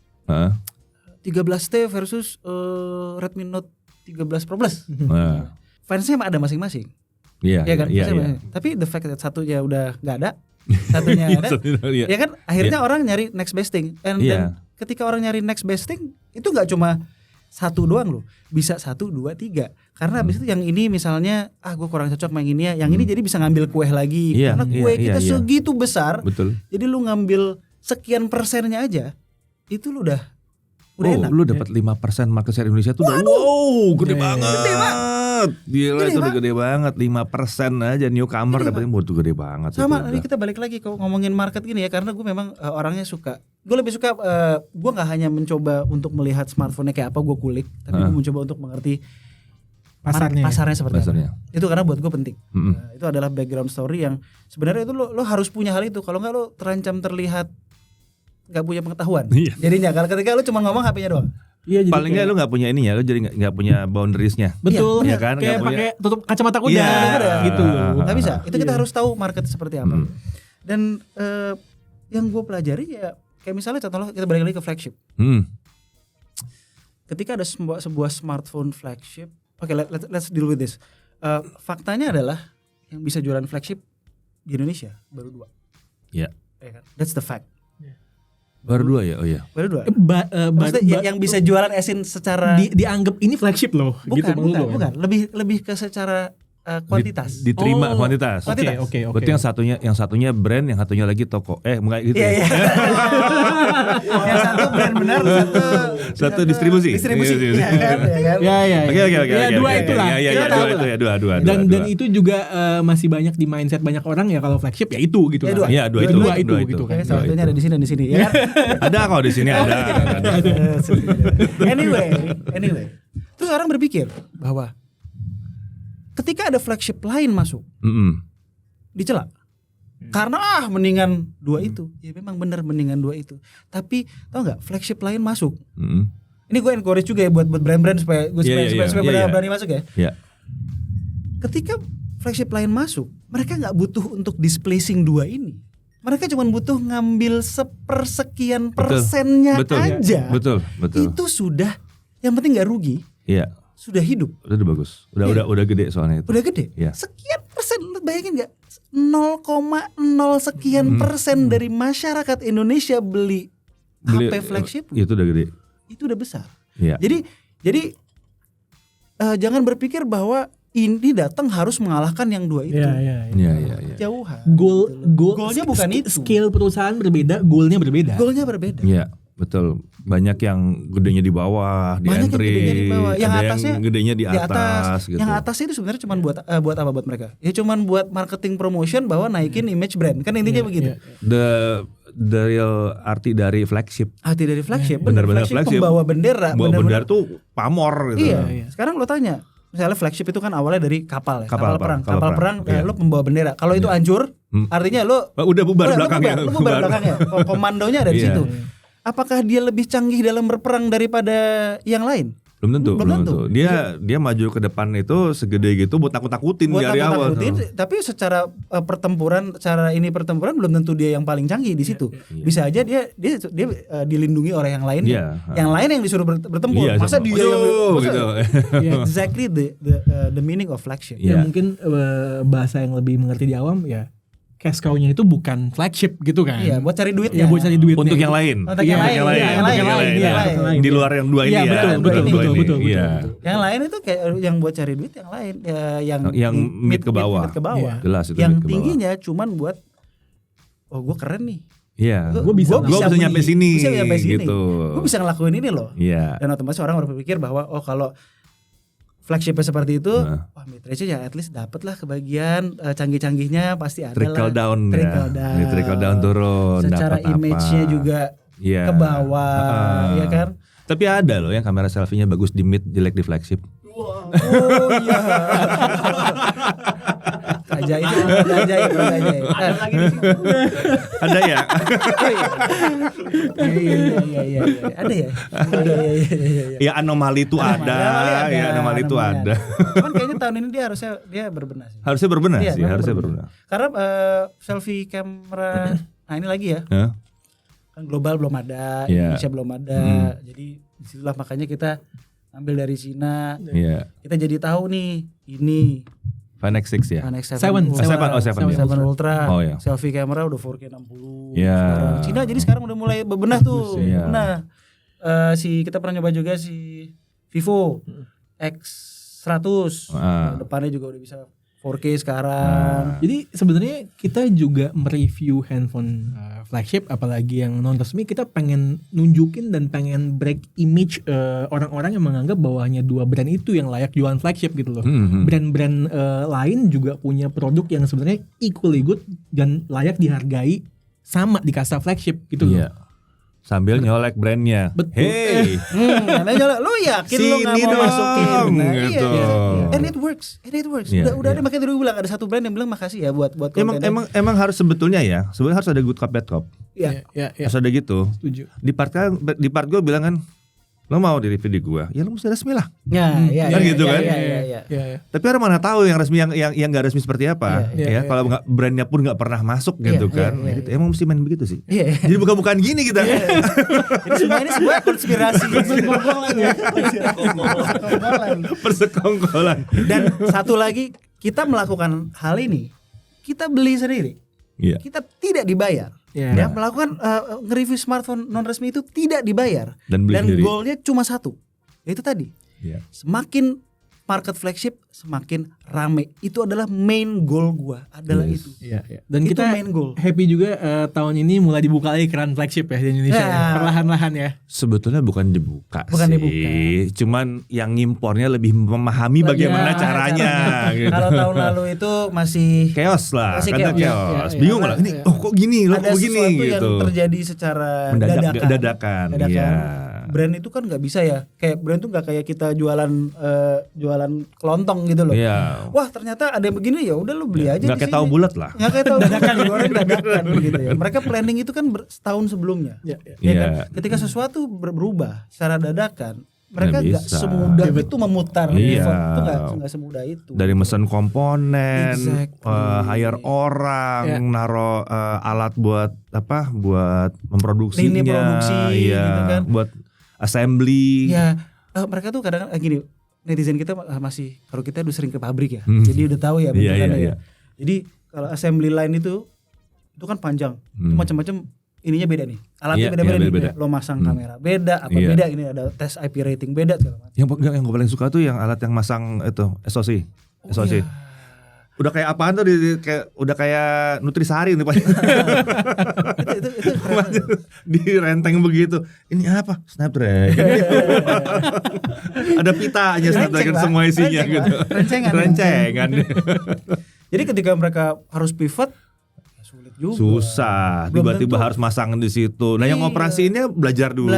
Speaker 3: 13T versus Redmi Note 13 Pro Plus. Fansnya ada masing-masing. Iya kan? Iya. Tapi the fact that satunya udah nggak ada, satunya ada. Ya kan akhirnya orang nyari next best thing. Dan ketika orang nyari next best thing itu nggak cuma satu doang loh, bisa 1, 2, 3. Karena habis itu yang ini misalnya gue kurang cocok main ini ya, yang ini jadi bisa ngambil kue lagi. Karena kue kita segitu besar.
Speaker 1: Betul.
Speaker 3: Jadi lu ngambil sekian persennya aja, itu lu udah enak.
Speaker 1: Lu dapat 5% market share Indonesia tuh udah gede banget. Gila itu udah gede banget, 5% aja newcomer dapetin tuh gede banget.
Speaker 3: Sama tadi kita balik lagi kalau ngomongin market gini ya, karena gue memang orangnya gue lebih suka gue nggak hanya mencoba untuk melihat smartphone-nya kayak apa gue kulik, tapi gue mencoba untuk mengerti pasarnya seperti apa. Itu karena buat gue penting. Itu adalah background story yang sebenarnya itu lo harus punya hal itu. Kalau nggak lo terancam terlihat nggak punya pengetahuan. Jadinya kalau ketika lo cuma ngomong HP-nya doang.
Speaker 1: Iya, paling nggak lu nggak punya ininya, lu jadi nggak punya boundariesnya.
Speaker 2: Betul,
Speaker 1: ya kan?
Speaker 2: Kayak pakai tutup kacamata kuda, gitu.
Speaker 3: Nggak bisa. Itu kita harus tahu market seperti apa. Dan yang gue pelajari ya, kayak misalnya contoh kita balik lagi ke flagship. Ketika ada sebuah smartphone flagship, let's deal with this. Faktanya adalah yang bisa jualan flagship di Indonesia baru 2. Iya. That's the fact.
Speaker 1: Baru 2 ya? Oh iya.
Speaker 3: Baru 2. Maksudnya yang bisa jualan esin secara
Speaker 2: dianggap ini flagship loh.
Speaker 3: Bukan. Lebih ke secara kuantitas.
Speaker 1: Diterima kuantitas.
Speaker 2: Oke.
Speaker 1: Berarti yang satunya brand, yang satunya lagi toko. Bukan gitu.
Speaker 3: Iya. Yang satu brand benar,
Speaker 1: satu distribusi.
Speaker 3: Iya kan?
Speaker 2: Iya.
Speaker 1: Oke.
Speaker 2: Ya dua itulah.
Speaker 1: Dua.
Speaker 2: Dan itu juga masih banyak di mindset banyak orang ya, kalau flagship ya itu gitu.
Speaker 1: Iya, dua itu gitu
Speaker 3: kan. Salah satunya ada di sini ya kan?
Speaker 1: Ada kok di sini ada.
Speaker 3: Anyway. Terus orang berpikir bahwa ketika ada flagship lain masuk, dicela. Karena mendingan 2 itu. Ya memang benar mendingan 2 itu. Tapi tau nggak, flagship lain masuk. Ini gue encourage juga ya buat brand-brand supaya berani masuk ya. Ketika flagship lain masuk, mereka nggak butuh untuk displacing 2 ini. Mereka cuma butuh ngambil sepersekian persennya aja.
Speaker 1: Betul.
Speaker 3: Itu sudah, yang penting nggak rugi.
Speaker 1: Iya.
Speaker 3: Sudah hidup.
Speaker 1: Udah bagus. Udah gede soalnya itu.
Speaker 3: Udah gede.
Speaker 1: Ya.
Speaker 3: Sekian persen, lu bayangin enggak? 0,0 sekian persen dari masyarakat Indonesia beli HP flagship.
Speaker 1: Itu udah gede.
Speaker 3: Itu udah besar.
Speaker 1: Ya.
Speaker 3: Jadi jangan berpikir bahwa ini datang harus mengalahkan yang 2 itu.
Speaker 1: Iya.
Speaker 3: Jauhan.
Speaker 2: Goalnya bukan itu. Scale perusahaan berbeda, goalnya berbeda.
Speaker 1: Iya. Betul, banyak yang gedenya di bawah, di entry,
Speaker 3: yang
Speaker 1: ada
Speaker 3: atasnya,
Speaker 1: yang gedenya di atas gitu.
Speaker 3: Yang atasnya itu sebenarnya cuma buat apa buat mereka? Ya cuma buat marketing promotion bahwa naikin image brand, kan intinya begitu.
Speaker 1: The real arti dari flagship.
Speaker 3: Benar-benar flagship. Pembawa bendera.
Speaker 1: Bendera tuh pamor gitu.
Speaker 3: Iya. Sekarang lo tanya, misalnya flagship itu kan awalnya dari kapal perang.
Speaker 1: Iya.
Speaker 3: Lo pembawa bendera. Kalau itu hancur, artinya lo
Speaker 1: udah bubar belakangnya.
Speaker 3: Lo bubar belakangnya. Komandonya ada di situ. Apakah dia lebih canggih dalam berperang daripada yang lain?
Speaker 1: Belum tentu. Dia maju ke depan itu segede gitu buat takut-takutin dari awal.
Speaker 3: Tapi secara pertempuran belum tentu dia yang paling canggih di situ. Bisa aja dia dilindungi oleh yang lain. Yang lain yang disuruh bertempur. Masa dia
Speaker 1: gitu.
Speaker 3: Exactly the meaning of flagship.
Speaker 2: Ya mungkin bahasa yang lebih mengerti di awam ya, cash cow-nya itu bukan flagship gitu kan.
Speaker 3: Iya, buat cari duitnya.
Speaker 2: Ya, buat cari duitnya.
Speaker 1: Untuk yang lain. Di luar yang 2 ini ya.
Speaker 2: Betul.
Speaker 3: Yang lain itu kayak yang buat cari duit yang lain.
Speaker 1: Yang mid ke bawah. Jelas itu.
Speaker 3: Yang tingginya cuman buat gue keren nih.
Speaker 1: Iya.
Speaker 3: Gue bisa
Speaker 1: nyampe sini.
Speaker 3: Gitu. Gue bisa ngelakuin ini loh.
Speaker 1: Iya.
Speaker 3: Dan otomatis orang berpikir bahwa kalau flagshipnya seperti itu, wah mid-range ya at least dapat lah kebagian canggih-canggihnya pasti ada
Speaker 1: trickle
Speaker 3: lah.
Speaker 1: Down turun.
Speaker 3: Secara image-nya juga ke bawah, ya kan?
Speaker 1: Tapi ada loh yang kamera selfie-nya bagus di mid, jelek di flagship.
Speaker 3: Oh iya. Ajaib.
Speaker 4: Ada lagi di situ.
Speaker 1: Ada ya?
Speaker 3: Iya. Ada ya? Iya.
Speaker 1: Ya anomali itu ada. Ya anomali itu ada.
Speaker 3: Cuman kayaknya tahun ini dia berbenah sih.
Speaker 1: Harusnya berbenah
Speaker 3: Iya,
Speaker 1: sih, harusnya berbenah.
Speaker 3: Karena selfie kamera, nah ini lagi ya. Kan global belum ada, Indonesia belum ada. Jadi disitulah makanya kita ambil dari Cina. Kita jadi tahu nih ini
Speaker 1: Fan X6 ya.
Speaker 3: Fan X7
Speaker 1: 7
Speaker 3: Ultra.
Speaker 1: Oh, ya.
Speaker 3: Selfie kamera udah 4K 60.
Speaker 1: Ya.
Speaker 3: Cina jadi sekarang udah mulai bebenah tuh.
Speaker 1: Ya.
Speaker 3: Bebenah. Kita pernah nyoba juga si Vivo X100. Depannya juga udah bisa 4K sekarang.
Speaker 2: Jadi sebenarnya kita juga mereview handphone flagship, apalagi yang non resmi, kita pengen nunjukin dan pengen break image orang-orang yang menganggap bahwa hanya 2 brand itu yang layak jualan flagship gitu loh. Brand-brand lain juga punya produk yang sebenarnya equally good dan layak dihargai sama di kasta flagship gitu loh.
Speaker 1: Sambil nyolek brandnya.
Speaker 2: Betul.
Speaker 1: Hey,
Speaker 3: Lu yakin lu nggak mau masukin? Nah,
Speaker 1: gitu.
Speaker 3: And it works. Udah ada, makanya dulu bilang ada satu brand yang bilang makasih ya buat kontennya.
Speaker 1: Emang harus sebetulnya harus ada good cop bad cop.
Speaker 2: Iya.
Speaker 1: Harus ada gitu.
Speaker 2: Setuju.
Speaker 1: Di part gue bilang kan, lo mau di review di gue, ya lo mesti resmi lah.
Speaker 3: Iya.
Speaker 1: Gitu kan?
Speaker 2: Iya.
Speaker 1: Tapi orang mana tahu yang resmi yang nggak resmi seperti apa? Kalau nggak brandnya pun nggak pernah masuk gitu kan? Gitu. Emang mesti main begitu sih. Jadi bukan gini kita.
Speaker 3: Jadi ini sebuah konspirasi.
Speaker 1: Persekongkolan.
Speaker 3: Dan satu lagi, kita melakukan hal ini, kita beli sendiri. Kita tidak dibayar. Ya, melakukan nge-review smartphone non resmi itu tidak dibayar. Dan goalnya cuma satu, yaitu tadi. Semakin market flagship semakin rame. Itu adalah main goal gua, adalah itu.
Speaker 2: Dan
Speaker 3: itu
Speaker 2: kita
Speaker 3: main goal.
Speaker 2: Happy juga tahun ini mulai dibuka lagi keran flagship ya di Indonesia. Perlahan-lahan ya.
Speaker 1: Sebetulnya bukan dibuka sih. Cuman yang ngimpornya lebih memahami bagaimana caranya. Gitu.
Speaker 3: Kalau tahun lalu itu masih
Speaker 1: chaos lah.
Speaker 3: Chaos.
Speaker 1: Bingung lah. Ini kok gini, lo kok gini
Speaker 3: sesuatu
Speaker 1: gitu.
Speaker 3: yang terjadi secara
Speaker 1: dadakan.
Speaker 3: Brand itu kan nggak bisa ya. Kayak brand itu nggak kayak kita jualan kelontong gitu loh. Wah ternyata ada yang begini, ya udah lu beli aja.
Speaker 1: Nggak kayak tahu bulat lah.
Speaker 3: Nggak kayak tahu dadakan, goreng dadakan gitu ya. Mereka planning itu kan setahun sebelumnya. Kan? Ketika sesuatu berubah secara dadakan, mereka nggak semudah itu memutar event. Itu nggak semudah itu.
Speaker 1: Dari mesen komponen, hire orang, naro alat buat memproduksinya,
Speaker 3: lini produksi, gitu kan.
Speaker 1: Buat assembly.
Speaker 3: Mereka tuh kadang gini. Netizen kita masih, kalau kita udah sering ke pabrik ya, jadi udah tahu ya bentukannya. Jadi kalau assembly line itu kan panjang, itu macam-macam ininya beda nih, alatnya beda-beda nih. Lo masang kamera beda, beda, ini ada tes IP rating beda segala macam.
Speaker 1: Yang gue paling suka tuh yang alat yang masang itu SoC. Udah kayak apaan tuh udah kayak Nutrisari nih Pak. itu di renteng begitu. Ini apa? Snapdragon. Ada pitanya Snapdragon semua isinya gitu. Rencengan.
Speaker 3: Jadi ketika mereka harus pivot, sulit juga.
Speaker 1: Susah. Tiba-tiba harus masang di situ. Nah, yang operasiinnya belajar dulu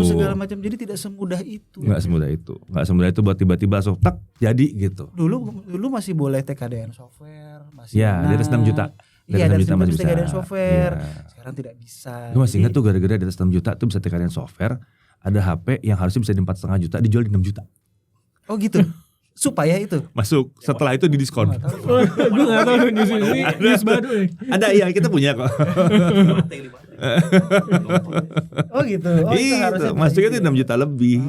Speaker 3: segala macam. Jadi tidak semudah itu.
Speaker 1: Enggak semudah itu buat tiba-tiba langsung tak jadi gitu.
Speaker 3: Dulu masih boleh TKDN software, masih.
Speaker 1: Di atas 6 juta.
Speaker 3: Iya, dari 6 juta masih TKDN software. Sekarang tidak bisa.
Speaker 1: Gue masih ingat tuh gara-gara di atas 6 juta tuh bisa TKDN software. Ada HP yang harusnya bisa di 4,5 juta dijual di 6 juta.
Speaker 3: Oh gitu. Supaya itu
Speaker 1: masuk, setelah itu didiskon.
Speaker 2: Gue gak tahu news baru nih.
Speaker 1: Ada, iya kita punya kok.
Speaker 3: Oh gitu.
Speaker 1: Itu masuknya itu 6 juta lebih.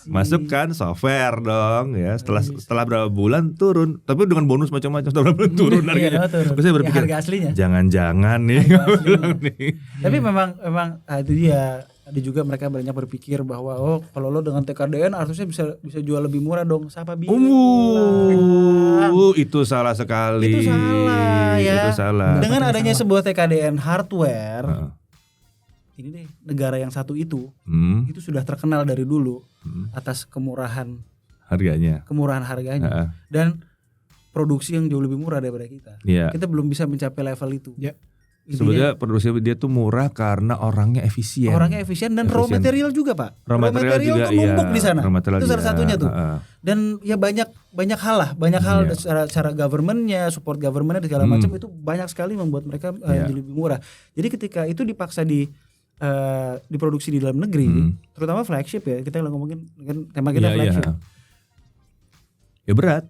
Speaker 1: Masukkan software dong ya. Setelah berapa bulan turun, tapi dengan bonus macam-macam. Setelah berapa bulan turun harganya. Terus saya berpikir
Speaker 3: harga aslinya.
Speaker 1: Jangan-jangan nih.
Speaker 3: Tapi memang itu dia. Ada juga mereka banyak berpikir bahwa kalau lo dengan TKDN harusnya bisa jual lebih murah dong. Siapa bilang?
Speaker 1: Itu salah sekali.
Speaker 3: Itu salah ya.
Speaker 1: Itu salah.
Speaker 3: Dengan adanya sebuah TKDN hardware, ini deh negara yang satu itu sudah terkenal dari dulu atas kemurahan harganya. Dan produksi yang jauh lebih murah daripada kita. Kita belum bisa mencapai level itu.
Speaker 1: Sebetulnya produksi dia tuh murah karena orangnya efisien.
Speaker 3: Orangnya efisien dan raw material juga, Pak.
Speaker 1: Raw material juga,
Speaker 3: tuh numpuk di sana. Itu salah satunya tuh. Dan ya banyak hal cara governmentnya, support governmentnya segala macam itu banyak sekali membuat mereka jadi lebih murah. Jadi ketika itu dipaksa diproduksi di dalam negeri, terutama flagship ya, kita ngomongin kan tema kita flagship.
Speaker 1: Ya berat.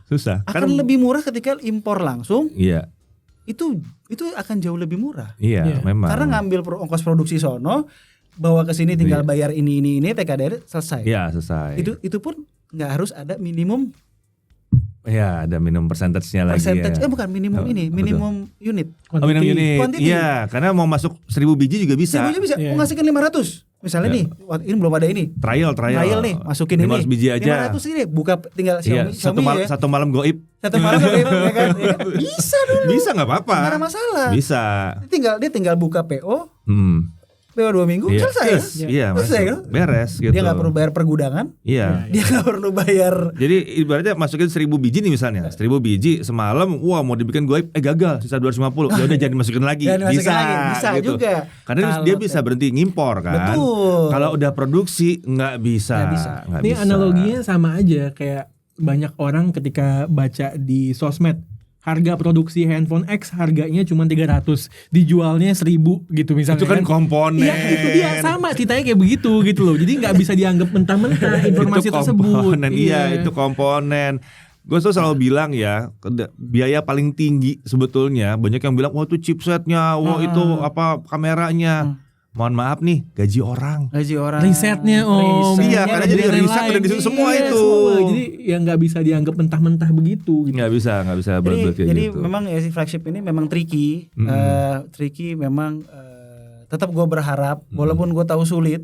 Speaker 3: Susah. Akan lebih murah ketika impor langsung.
Speaker 1: Iya.
Speaker 3: Itu akan jauh lebih murah.
Speaker 1: Iya, memang.
Speaker 3: Karena ngambil ongkos produksi sono, bawa ke sini tinggal bayar ini TKDR selesai.
Speaker 1: Iya, selesai.
Speaker 3: Itu pun nggak harus ada minimum.
Speaker 1: Ya, ada minimum percentage-nya lagi.
Speaker 3: Bukan minimum minimum unit.
Speaker 1: Minimum unit. Iya, karena mau masuk 1000 biji juga bisa.
Speaker 3: 1000 bisa. Mau ngasihkan 500. Misalnya nih, ini belum ada ini.
Speaker 1: Trial
Speaker 3: nih, masukin
Speaker 1: 500
Speaker 3: ini.
Speaker 1: biji aja.
Speaker 3: 500 ini buka tinggal Xiaomi ya.
Speaker 1: Satu malam goib.
Speaker 3: Satu malam goib ya kan. Bisa dulu.
Speaker 1: Bisa enggak apa-apa.
Speaker 3: Enggak ada masalah.
Speaker 1: Bisa.
Speaker 3: Dia tinggal buka PO. PO 2 minggu selesai.
Speaker 1: Iya,
Speaker 3: selesai kan?
Speaker 1: Beres gitu.
Speaker 3: Dia enggak perlu bayar pergudangan.
Speaker 1: Iya.
Speaker 3: Dia enggak perlu bayar.
Speaker 1: Jadi ibaratnya masukin 1000 biji nih misalnya. 1000 biji semalam, wah mau dibikin goib, gagal, sisa 250. Ya udah jangan dimasukin lagi.
Speaker 3: Bisa
Speaker 1: gitu.
Speaker 3: juga.
Speaker 1: Karena dia bisa berhenti ngimpor kan.
Speaker 3: Betul.
Speaker 1: Kalau udah produksi nggak bisa.
Speaker 2: Ini analoginya sama aja kayak banyak orang ketika baca di sosmed. Harga produksi handphone X harganya cuma 300, dijualnya 1000 gitu misalnya.
Speaker 1: Itu kan komponen.
Speaker 2: Iya, itu dia sama ceritanya kayak begitu gitu loh. Jadi nggak bisa dianggap mentah-mentah informasi tersebut.
Speaker 1: Iya, itu komponen. Gue selalu bilang ya, biaya paling tinggi sebetulnya banyak yang bilang wah itu chipsetnya, wah itu apa kameranya. Mohon maaf nih, gaji orang,
Speaker 2: risetnya
Speaker 1: iya, karena jadi riset udah disitu semua itu.
Speaker 2: Jadi ya nggak bisa dianggap mentah-mentah begitu.
Speaker 1: Nggak bisa
Speaker 3: jadi gitu. Memang ya si flagship ini memang tricky, memang tetap gue berharap, walaupun gue tahu sulit,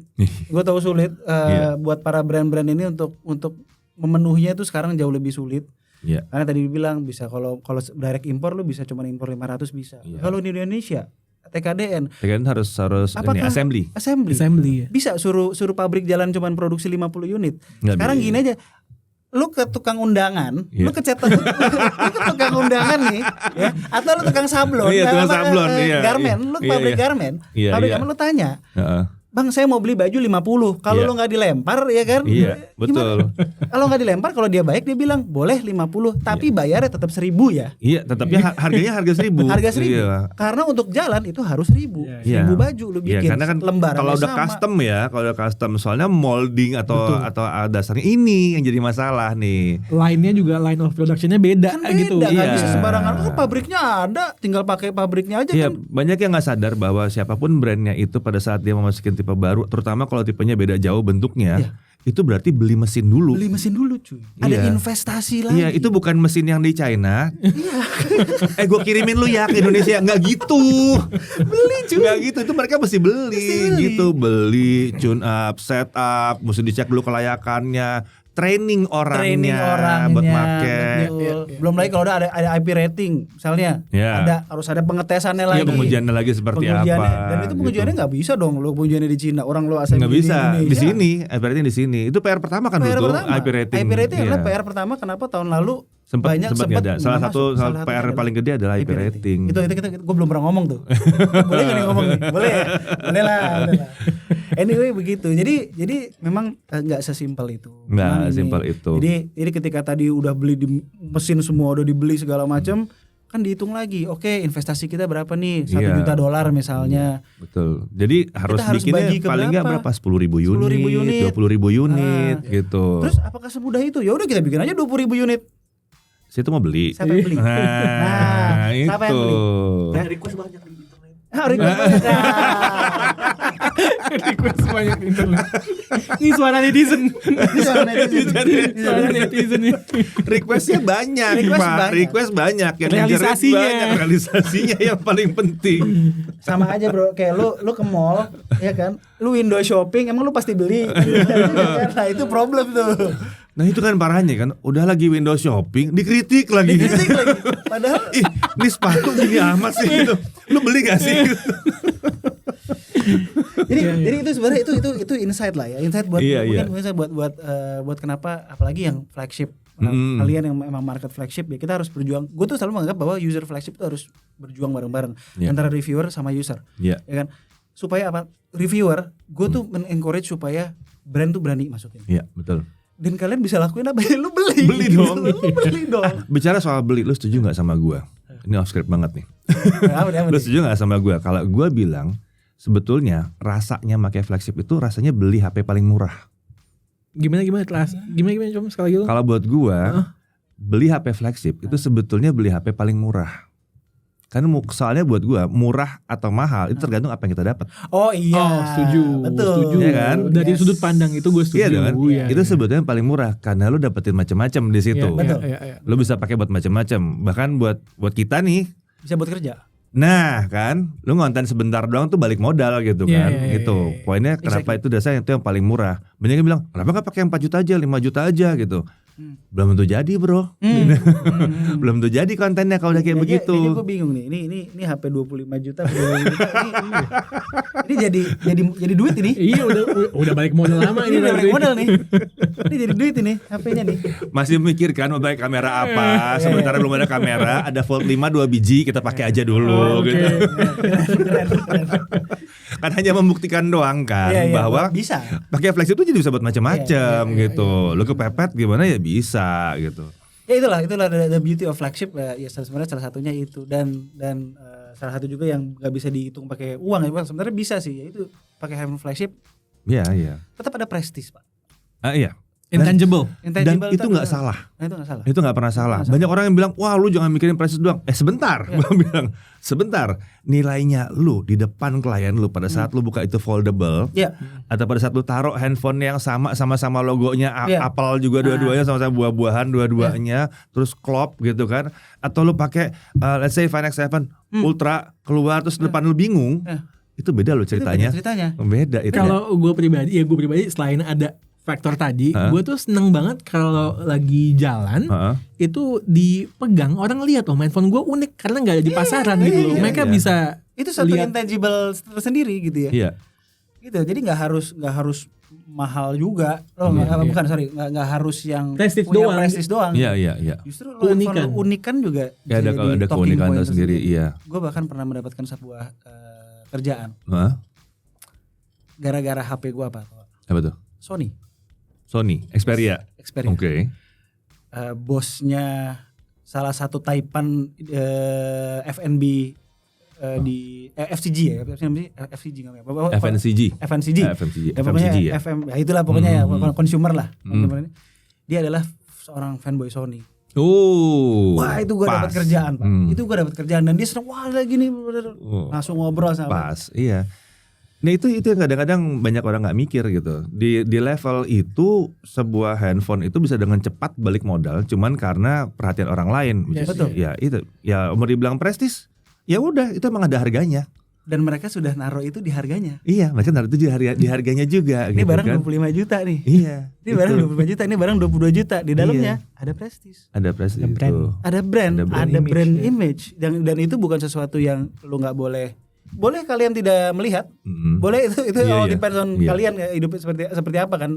Speaker 3: buat para brand-brand ini untuk memenuhinya itu sekarang jauh lebih sulit. Karena tadi dibilang bisa kalau direct impor lu bisa cuma impor 500 bisa. Kalau di Indonesia TKDN harus ini assembly. Bisa suruh pabrik jalan cuman produksi 50 unit. Sekarang gini aja. Lu ke tukang undangan, lu ke cetak, lu ke tukang undangan nih, ya, atau lu tukang sablon, garmen, lu ke pabrik garmen, lu tanya, Bang saya mau beli baju 50. Kalau lo gak dilempar ya kan.
Speaker 1: Iya betul.
Speaker 3: Kalau gak dilempar, kalau dia baik dia bilang boleh 50. Tapi bayarnya tetap 1000 ya.
Speaker 1: Iya tetapnya harganya harga 1000.
Speaker 3: Harga 1000 iya. Karena untuk jalan itu harus 1000. 1000 baju lu bikin.
Speaker 1: Karena kan kalau udah custom ya. Kalau udah custom soalnya molding atau dasarnya ini yang jadi masalah nih.
Speaker 2: Line-nya juga line of production-nya beda
Speaker 3: kan
Speaker 2: gitu.
Speaker 3: Beda, gak bisa sembarangan. Pabriknya ada, tinggal pakai pabriknya aja kan.
Speaker 1: Banyak yang gak sadar bahwa siapapun brandnya itu pada saat dia memasukin tipe baru, terutama kalau tipenya beda jauh bentuknya, itu berarti beli mesin dulu.
Speaker 3: Beli mesin dulu cuy. Ada investasi lagi.
Speaker 1: Iya, itu bukan mesin yang di China. Gue kirimin lu ya ke Indonesia. Nggak gitu.
Speaker 3: Beli cuy.
Speaker 1: Nggak gitu, itu mereka mesti beli. Gitu, beli, tune up, set up, mesti dicek dulu kelayakannya. Training orangnya buat make.
Speaker 3: Belum lagi kalau ada IP rating misalnya, harus ada pengetesannya lagi.
Speaker 1: Pengujiannya lagi seperti apa.
Speaker 3: Dan itu pengujiannya nggak bisa dong lo pengujiannya di Cina. Orang lo asal
Speaker 1: nggak bisa di sini. Berarti di sini. Itu PR pertama kan dulu IP rating.
Speaker 3: IP rating adalah PR pertama. Kenapa tahun lalu
Speaker 1: sempat ada. Salah satu PR paling gede adalah IP rating.
Speaker 3: Itu gue belum pernah ngomong tuh. Boleh nggak nih ngomong nih? Boleh lah. Anyway begitu. Jadi memang nggak sesimpel itu.
Speaker 1: Nggak simpel itu.
Speaker 3: Jadi ketika tadi udah beli di mesin semua udah dibeli segala macam, kan dihitung lagi. Oke, investasi kita berapa nih? $1 juta misalnya.
Speaker 1: Betul. Jadi harus bikinnya paling nggak berapa? 10.000 unit, 20.000 unit gitu.
Speaker 3: Terus apakah semudah itu? Ya udah kita bikin aja 20.000 unit.
Speaker 1: Situ mau beli.
Speaker 3: Siapa yang beli?
Speaker 1: Nah, itu.
Speaker 3: Siapa yang beli?
Speaker 4: Request banyak di internet.
Speaker 2: Request banyak di internet. Ini suara netizen. Suara netizen nih.
Speaker 1: Requestnya banyak, Request banyak. Yang realisasinya yang paling penting.
Speaker 3: Sama aja bro, kayak lu ke mall, ya kan? Lu window shopping, emang lu pasti beli. Nah itu problem tuh.
Speaker 1: Nah itu kan parahnya kan, udah lagi window shopping, dikritik lagi.
Speaker 3: Padahal
Speaker 1: ini sepatu gini amat sih gitu. Lu beli gak sih?
Speaker 3: Jadi itu sebenarnya itu insight lah ya, insight buat buat kenapa apalagi yang flagship kalian yang memang market flagship ya kita harus berjuang. Gue tuh selalu menganggap bahwa user flagship itu harus berjuang bareng-bareng antara reviewer sama user, ya kan? Supaya apa? Reviewer, gue tuh men-encourage supaya brand tuh berani masukin.
Speaker 1: Iya betul.
Speaker 3: Dan kalian bisa lakuin apa? Lu beli dong. Beli dong.
Speaker 1: Bicara soal beli, lu setuju nggak sama gue? Ini off script banget nih. Lu setuju nggak sama gue? Kalau gue bilang sebetulnya rasanya pakai flagship itu rasanya beli HP paling murah.
Speaker 2: Gimana coba sekali lagi.
Speaker 1: Kalau buat gua beli HP flagship itu sebetulnya beli HP paling murah. Karena soalnya buat gua murah atau mahal itu tergantung apa yang kita dapat.
Speaker 3: Oh iya,
Speaker 2: setuju.
Speaker 3: Betul.
Speaker 2: Setuju
Speaker 1: Ya kan?
Speaker 2: Dari sudut pandang itu gue setuju.
Speaker 1: Iya kan? Itu sebetulnya paling murah karena lu dapetin macam-macam di situ.
Speaker 2: Iya.
Speaker 1: Lu bisa pakai buat macam-macam. Bahkan buat kita nih
Speaker 3: bisa buat kerja.
Speaker 1: Nah kan, lu ngonten sebentar doang tuh balik modal gitu kan, gitu. Poinnya kenapa itu dasarnya itu yang paling murah. Banyak yang bilang, kenapa gak pakai 4 juta aja, 5 juta aja gitu. Belum tentu jadi bro. Belum tentu jadi kontennya kalau udah kayak begitu.
Speaker 3: Ini gue bingung nih, ini HP 25 juta. Ini jadi duit ini.
Speaker 2: Iya udah balik modal lama
Speaker 3: ini. Udah balik modal nih. Ini jadi duit ini HP-nya nih.
Speaker 1: Masih memikirkan mau pakai kamera apa. Sementara belum ada kamera, ada Fold 5 2 biji kita pakai aja dulu gitu. Kan hanya membuktikan doang kan bahwa
Speaker 3: bisa.
Speaker 1: Pakai flagship itu jadi bisa buat macam-macam gitu. Lu kepepet gimana ya bisa gitu.
Speaker 3: Ya itulah the beauty of flagship ya sebenarnya salah satunya itu dan salah satu juga yang nggak bisa dihitung pakai uang ya sebenarnya bisa sih yaitu pakai handphone flagship.
Speaker 1: Iya.
Speaker 3: Tetap ada prestis Pak.
Speaker 1: Iya.
Speaker 2: Intangible.
Speaker 1: Dan itu nggak salah.
Speaker 3: Nah, itu nggak salah.
Speaker 1: Itu nggak pernah salah. Banyak orang yang bilang, wah lu jangan mikirin prestis doang. Sebentar, gue bilang sebentar. Nilainya lu di depan klien lu pada saat lu buka itu foldable, atau pada saat lu taruh handphone yang sama-sama logonya Apple juga dua-duanya sama-sama buah-buahan dua-duanya, terus klop gitu kan? Atau lu pakai let's say Find X7 Ultra keluar terus depan lu bingung, itu beda lo ceritanya. Beda itu.
Speaker 2: Kalau gue pribadi selain ada faktor tadi, gue tuh seneng banget kalau lagi jalan itu dipegang orang lihat handphone gue unik karena nggak ada di pasaran gitu loh. Mereka bisa
Speaker 3: itu satu intangible tersendiri gitu ya.
Speaker 1: Iya.
Speaker 3: Gitu. Jadi nggak harus mahal juga. Nggak harus yang prestis doang.
Speaker 1: Iya.
Speaker 3: Justru unikan juga.
Speaker 1: Ya, ada keunikan tersendiri. Iya.
Speaker 3: Gue bahkan pernah mendapatkan sebuah kerjaan. Gara-gara HP gue apa
Speaker 1: tuh? Sony, Xperia. Oke.
Speaker 3: Bosnya salah satu Taipan FNB di FCG ya, FCG nggak apa? FNCG. Pokoknya FM, ya itulah pokoknya ya consumer lah. Dia adalah seorang fanboy Sony. Wah itu gue dapat kerjaan Pak. Itu gue dapat kerjaan dan dia seneng wah lagi nih langsung ngobrol sama.
Speaker 1: Pas, iya. Nah itu yang kadang-kadang banyak orang nggak mikir gitu. Di level itu sebuah handphone itu bisa dengan cepat balik modal, cuman karena perhatian orang lain.
Speaker 3: Betul.
Speaker 1: Ya itu, ya mau dibilang prestis, ya udah itu emang ada harganya.
Speaker 3: Dan mereka sudah naruh itu di harganya.
Speaker 1: Iya, mereka naruh itu di harganya juga.
Speaker 3: Ini
Speaker 1: gitu
Speaker 3: barang
Speaker 1: kan.
Speaker 3: 25 juta nih.
Speaker 1: Iya.
Speaker 3: Ini barang 25 juta, ini barang 22 juta. Di dalamnya ada prestis.
Speaker 1: Ada prestis.
Speaker 3: Ada brand image. Dan itu bukan sesuatu yang lu nggak boleh kalian tidak melihat, boleh itu all depends on kalian hidup seperti apa kan.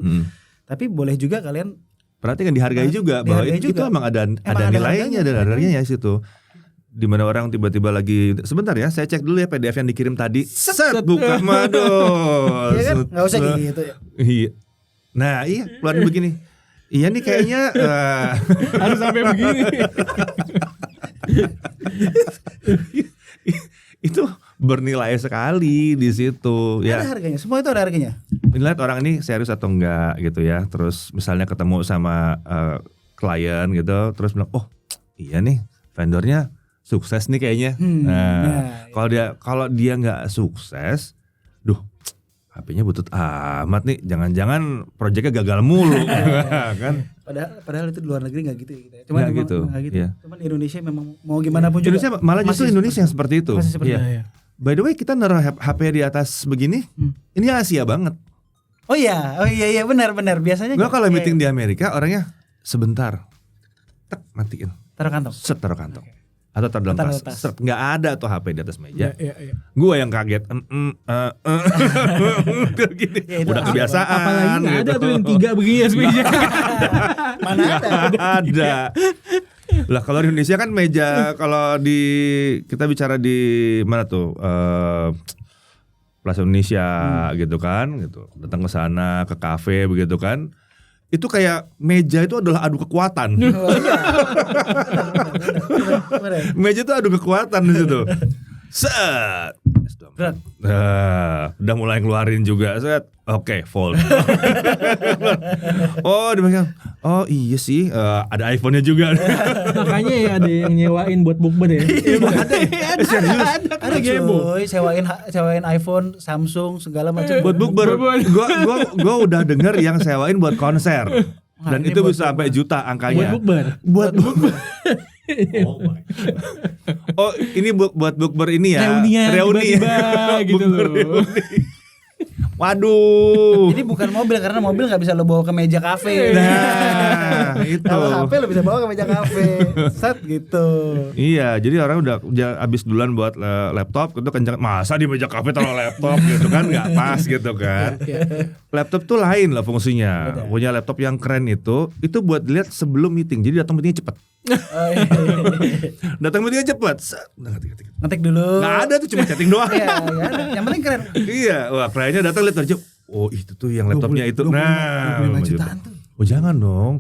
Speaker 3: Tapi boleh juga kalian
Speaker 1: perhatikan dihargai juga bahwa itu emang ada nilainya dan harganya ya situ. Di mana orang tiba-tiba lagi sebentar ya, saya cek dulu ya PDF yang dikirim tadi. Set buka madol.
Speaker 3: Iya kan? Enggak usah gitu ya.
Speaker 1: Iya. Nah, iya keluarin begini. Iya nih kayaknya
Speaker 2: harus sampai begini.
Speaker 1: Itu bernilai sekali di situ ya.
Speaker 3: Ada harganya, semua itu ada harganya.
Speaker 1: Lihat orang ini serius atau enggak gitu ya. Terus misalnya ketemu sama klien gitu, terus bilang, "Oh, iya nih, vendornya sukses nih kayaknya." Kalau dia nggak sukses, HP-nya butut amat nih, jangan-jangan proyeknya gagal mulu kan.
Speaker 3: Padahal itu di luar negeri nggak gitu ya. Cuman
Speaker 1: nggak gitu.
Speaker 3: Ya. Cuman di Indonesia memang mau gimana pun juga.
Speaker 1: Malah justru Indonesia yang seperti itu.
Speaker 3: Masih seperti itu.
Speaker 1: Ya. By the way, kita naruh HP di atas begini, ini Asia banget.
Speaker 3: Oh iya benar. Biasanya
Speaker 1: gua kalau meeting di Amerika orangnya sebentar, matiin.
Speaker 3: Taruh kantong.
Speaker 1: Taruh kantong. atau taruh dalam tas. Nggak ada tuh HP di atas meja.
Speaker 2: Iya.
Speaker 1: Gue yang kaget. Gini. Udah kebiasaan.
Speaker 2: Apalagi nggak ada tuh yang 3 begini meja.
Speaker 3: Mana
Speaker 1: ada. Lah kalau di Indonesia kan meja, kalau kita bicara di mana tuh, Plaza Indonesia gitu kan, gitu. Datang ke sana, ke kafe begitu kan. Itu kayak meja itu adalah adu kekuatan. Meja itu adu kekuatan di situ. Set. Udah mulai ngeluarin juga. Set. Oke, fold. Oh, dipegang. Oh iya sih, ada iPhone-nya juga.
Speaker 2: Makanya ya ada yang nyewain buat bukber ya.
Speaker 3: Ada serius. Ada cuy, sewain iPhone, Samsung segala macam
Speaker 1: buat bukber. Gua udah denger yang sewain buat konser. Dan itu bisa sampai juta angkanya.
Speaker 2: Buat bukber.
Speaker 1: Oh, ini buat bukber ini ya.
Speaker 2: Reuni gitu loh.
Speaker 1: Waduh.
Speaker 3: Ini bukan mobil, karena mobil nggak bisa lo bawa ke meja kafe.
Speaker 1: Nah, itu.
Speaker 3: Kalau HP lo bisa bawa ke meja kafe. Set gitu.
Speaker 1: Iya, jadi orang udah habis duluan buat laptop, itu kencang. Masa di meja kafe taruh laptop gitu kan, nggak pas gitu kan. Laptop tuh lain lah fungsinya. Punya laptop yang keren itu buat dilihat sebelum meeting. Jadi datang meetingnya cepet. Datang meetingnya cepet.
Speaker 3: Ngetik dulu.
Speaker 1: Nggak ada tuh, cuma chatting doang.
Speaker 3: Iya, yang penting keren.
Speaker 1: Iya, wah kliennya datang lihat aja. Oh itu tuh yang laptopnya itu. Nah,
Speaker 3: 25 jutaan tuh.
Speaker 1: Oh jangan dong.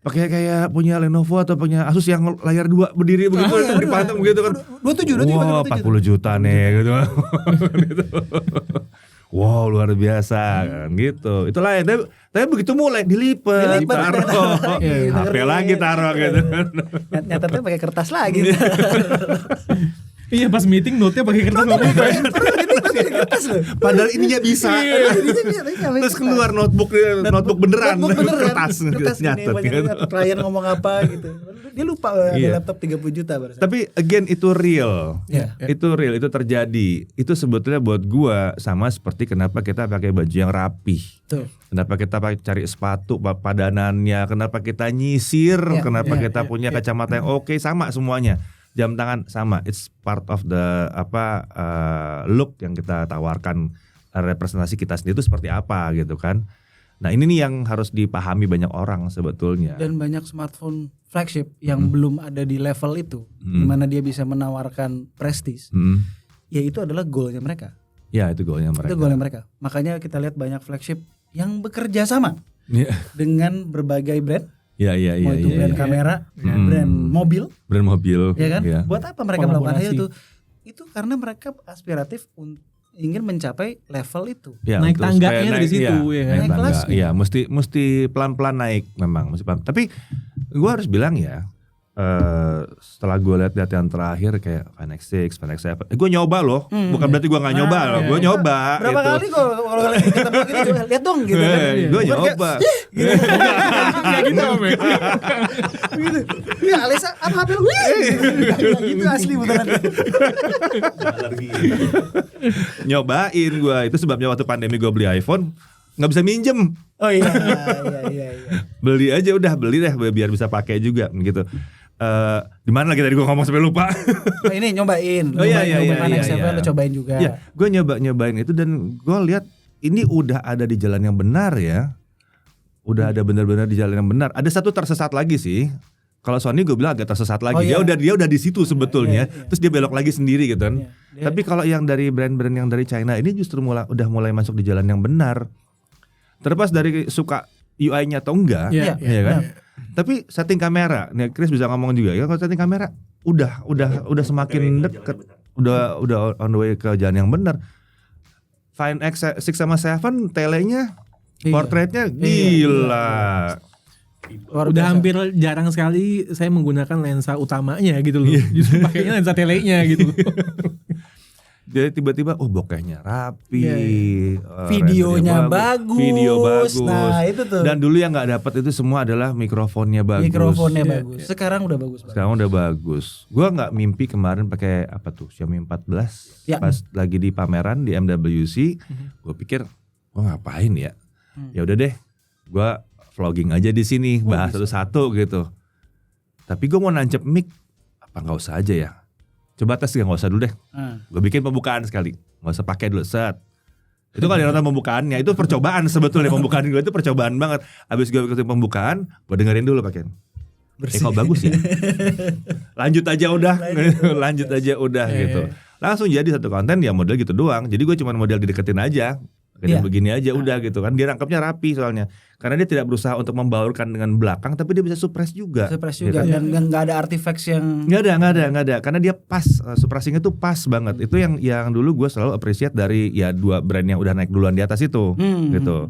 Speaker 1: Pakai kayak punya Lenovo atau punya Asus yang layar 2 berdiri begitu dipantang begitu kan.
Speaker 3: 27.
Speaker 1: Wah, 40 juta nih gitu. Wow, luar biasa kan gitu. Itulah ya, tapi begitu mulai dilipat, taruh. HP lagi taruh gitu.
Speaker 3: Nyatetnya pakai kertas lagi.
Speaker 2: Iya, pas meeting note-nya pakai kertas.
Speaker 1: Padahal ininya bisa. Terus keluar notebook beneran. Kertas nyatet gitu.
Speaker 3: Klien ngomong apa gitu. Dia lupa ada laptop 30 juta barusan.
Speaker 1: Tapi again itu real. Itu real, itu terjadi. Itu sebetulnya buat gua sama seperti kenapa kita pakai baju yang rapih. Kenapa kita cari sepatu padanannya, kenapa kita nyisir, kenapa kita punya kacamata yang oke, sama semuanya. Jam tangan sama, it's part of the look yang kita tawarkan, representasi kita sendiri itu seperti apa gitu kan. Nah ini nih yang harus dipahami banyak orang sebetulnya.
Speaker 3: Dan banyak smartphone flagship yang belum ada di level itu, di mana dia bisa menawarkan prestis. Ya itu adalah goalnya mereka.
Speaker 1: Ya itu goalnya mereka.
Speaker 3: Itu goalnya mereka. Makanya kita lihat banyak flagship yang bekerja sama dengan berbagai brand.
Speaker 1: Iya.
Speaker 3: Mau itu brand kamera, brand mobil, ya kan? Ya. Buat apa mereka melakukan hal itu? Itu karena mereka aspiratif ingin mencapai level itu.
Speaker 1: Ya,
Speaker 2: naik tangganya dari situ, ya.
Speaker 3: Naik kelas.
Speaker 1: Iya, mesti pelan-pelan naik memang, mesti pelan. Tapi gue harus bilang ya, setelah gue lihat yang terakhir kayak Fan X6, Fan X7, gue nyoba loh, bukan berarti gue nggak nyoba loh, gue nyoba.
Speaker 3: Berapa
Speaker 1: gitu.
Speaker 3: kali kalau ketemu gitu, lihat dong gitu.
Speaker 1: Gue nyoba.
Speaker 2: Gitu.
Speaker 3: Ya Alisa, apa HP lu? Gitu asli beneran.
Speaker 1: Nyobain gue, itu sebabnya waktu pandemi gue beli iPhone nggak bisa minjem.
Speaker 3: Oh iya.
Speaker 1: Beli aja udah, beli deh biar bisa pakai juga gitu. Di mana lagi tadi gue ngomong sampai lupa.
Speaker 3: Ini nyobain.
Speaker 1: Oh iya.
Speaker 3: Lo cobain juga.
Speaker 1: Iya, gue nyobain itu dan gue lihat ini udah ada di jalan yang benar ya. Udah ada benar-benar di jalan yang benar. Ada satu tersesat lagi sih. Kalau Sony gue bilang agak tersesat lagi. Dia udah di situ sebetulnya. Terus dia belok lagi sendiri gitu kan. Tapi kalau yang dari brand-brand yang dari China ini justru udah mulai masuk di jalan yang benar. Terlepas dari suka UI-nya atau enggak, ya kan? Tapi setting kamera, nih Chris bisa ngomong juga ya, kalau setting kamera udah semakin dekat, udah on the way ke jalan yang benar. Find X6 sama 7 telenya, portraitnya gila.
Speaker 2: Udah hampir jarang sekali saya menggunakan lensa utamanya gitu loh. Justru pakainya lensa telenya gitu loh.
Speaker 1: Jadi tiba-tiba bokehnya rapi,
Speaker 3: videonya bagus.
Speaker 1: Video bagus.
Speaker 3: Nah, itu tuh.
Speaker 1: Dan dulu yang nggak dapat itu semua adalah mikrofonnya bagus.
Speaker 3: Bagus. Sekarang udah bagus.
Speaker 1: Gua nggak mimpi kemarin pakai apa tuh Xiaomi 14 pas lagi di pameran di MWC. Gue pikir gua ngapain ya? Ya udah deh, gua vlogging aja di sini, bahas satu-satu gitu. Tapi gue mau nancep mic, nggak usah aja ya. Coba tes nggak usah dulu deh. Gue bikin pembukaan sekali, nggak usah pakai dulu set. Itu kalau nonton pembukaannya itu percobaan sebetulnya. Pembukaan gue itu percobaan banget. Abis gue ikutin pembukaan, gue dengerin dulu pakai. Kok bagus ya. Lanjut aja udah, lanjut aja udah gitu. Langsung jadi satu konten ya model gitu doang. Jadi gue cuma model dideketin aja. Kayak begini aja udah gitu kan. Dia rangkapnya rapi soalnya. Karena dia tidak berusaha untuk membaurkan dengan belakang, tapi dia bisa suppress juga.
Speaker 3: Suppress juga gitu. Dan nggak ada artifacts yang
Speaker 1: nggak ada. Karena dia pas, suppressingnya tuh pas banget. Itu yang dulu gue selalu appreciate dari ya 2 brand yang udah naik duluan di atas itu gitu.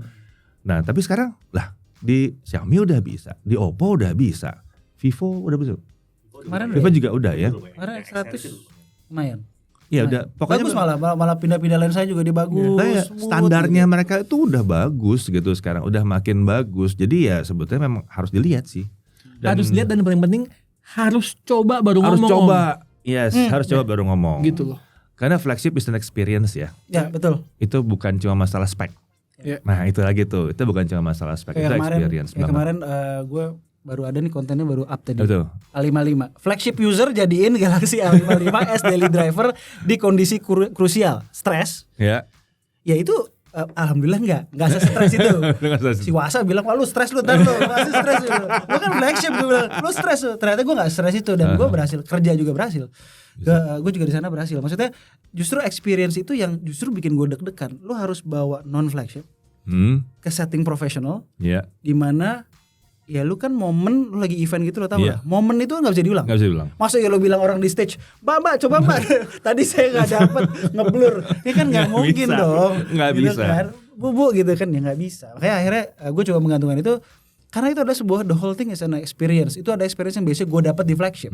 Speaker 1: Nah tapi sekarang lah di Xiaomi udah bisa, di Oppo udah bisa, Vivo udah bisa.
Speaker 3: Kemarin
Speaker 1: Vivo juga udah ya.
Speaker 3: Kemarin 100 lumayan.
Speaker 1: Iya udah, pokoknya
Speaker 3: bagus malah pindah-pindah lensa juga dia bagus.
Speaker 1: Nah, standarnya mereka itu udah bagus gitu sekarang, udah makin bagus. Jadi ya sebetulnya memang harus dilihat sih.
Speaker 2: Harus lihat dan paling penting harus coba baru
Speaker 1: harus
Speaker 2: ngomong.
Speaker 1: Coba, harus coba baru ngomong.
Speaker 2: Gitu loh.
Speaker 1: Karena flagship is an experience ya.
Speaker 3: Ya betul.
Speaker 1: Itu bukan cuma masalah spek.
Speaker 2: Ya.
Speaker 1: Nah itu lagi tuh, itu bukan cuma masalah spek, itu experience banget.
Speaker 3: Kemarin gue baru ada nih kontennya baru up tadi.
Speaker 1: Betul.
Speaker 3: A55. Flagship user jadiin Galaxy A55 as daily driver di kondisi krusial, stres.
Speaker 1: Ya.
Speaker 3: Ya itu alhamdulillah enggak se-stres itu. Si Wasa bilang, "Wah lu stres lu, ntar lu masih stres lu." Lu kan flagship, gue bilang, "Lu stres." Ternyata gue enggak stres itu dan gue berhasil, kerja juga berhasil. Gue juga di sana berhasil. Maksudnya justru experience itu yang justru bikin gue deg-degan. Lu harus bawa non flagship ke setting profesional.
Speaker 1: Iya.
Speaker 3: Di mana ya lu kan momen lu lagi event gitu lo tau gak? Momen itu gak bisa diulang.
Speaker 1: Gak bisa diulang.
Speaker 3: Masa ya lu bilang orang di stage, Mbak coba Mbak tadi saya gak dapet ngeblur. Ini kan gak mungkin
Speaker 1: bisa.
Speaker 3: dong.
Speaker 1: Gak
Speaker 3: gitu
Speaker 1: bisa
Speaker 3: kan. Bu gitu kan ya gak bisa. Makanya akhirnya gue coba menggantungkan itu. Karena itu adalah sebuah, the whole thing is an experience. Itu ada experience yang biasanya gue dapat di flagship.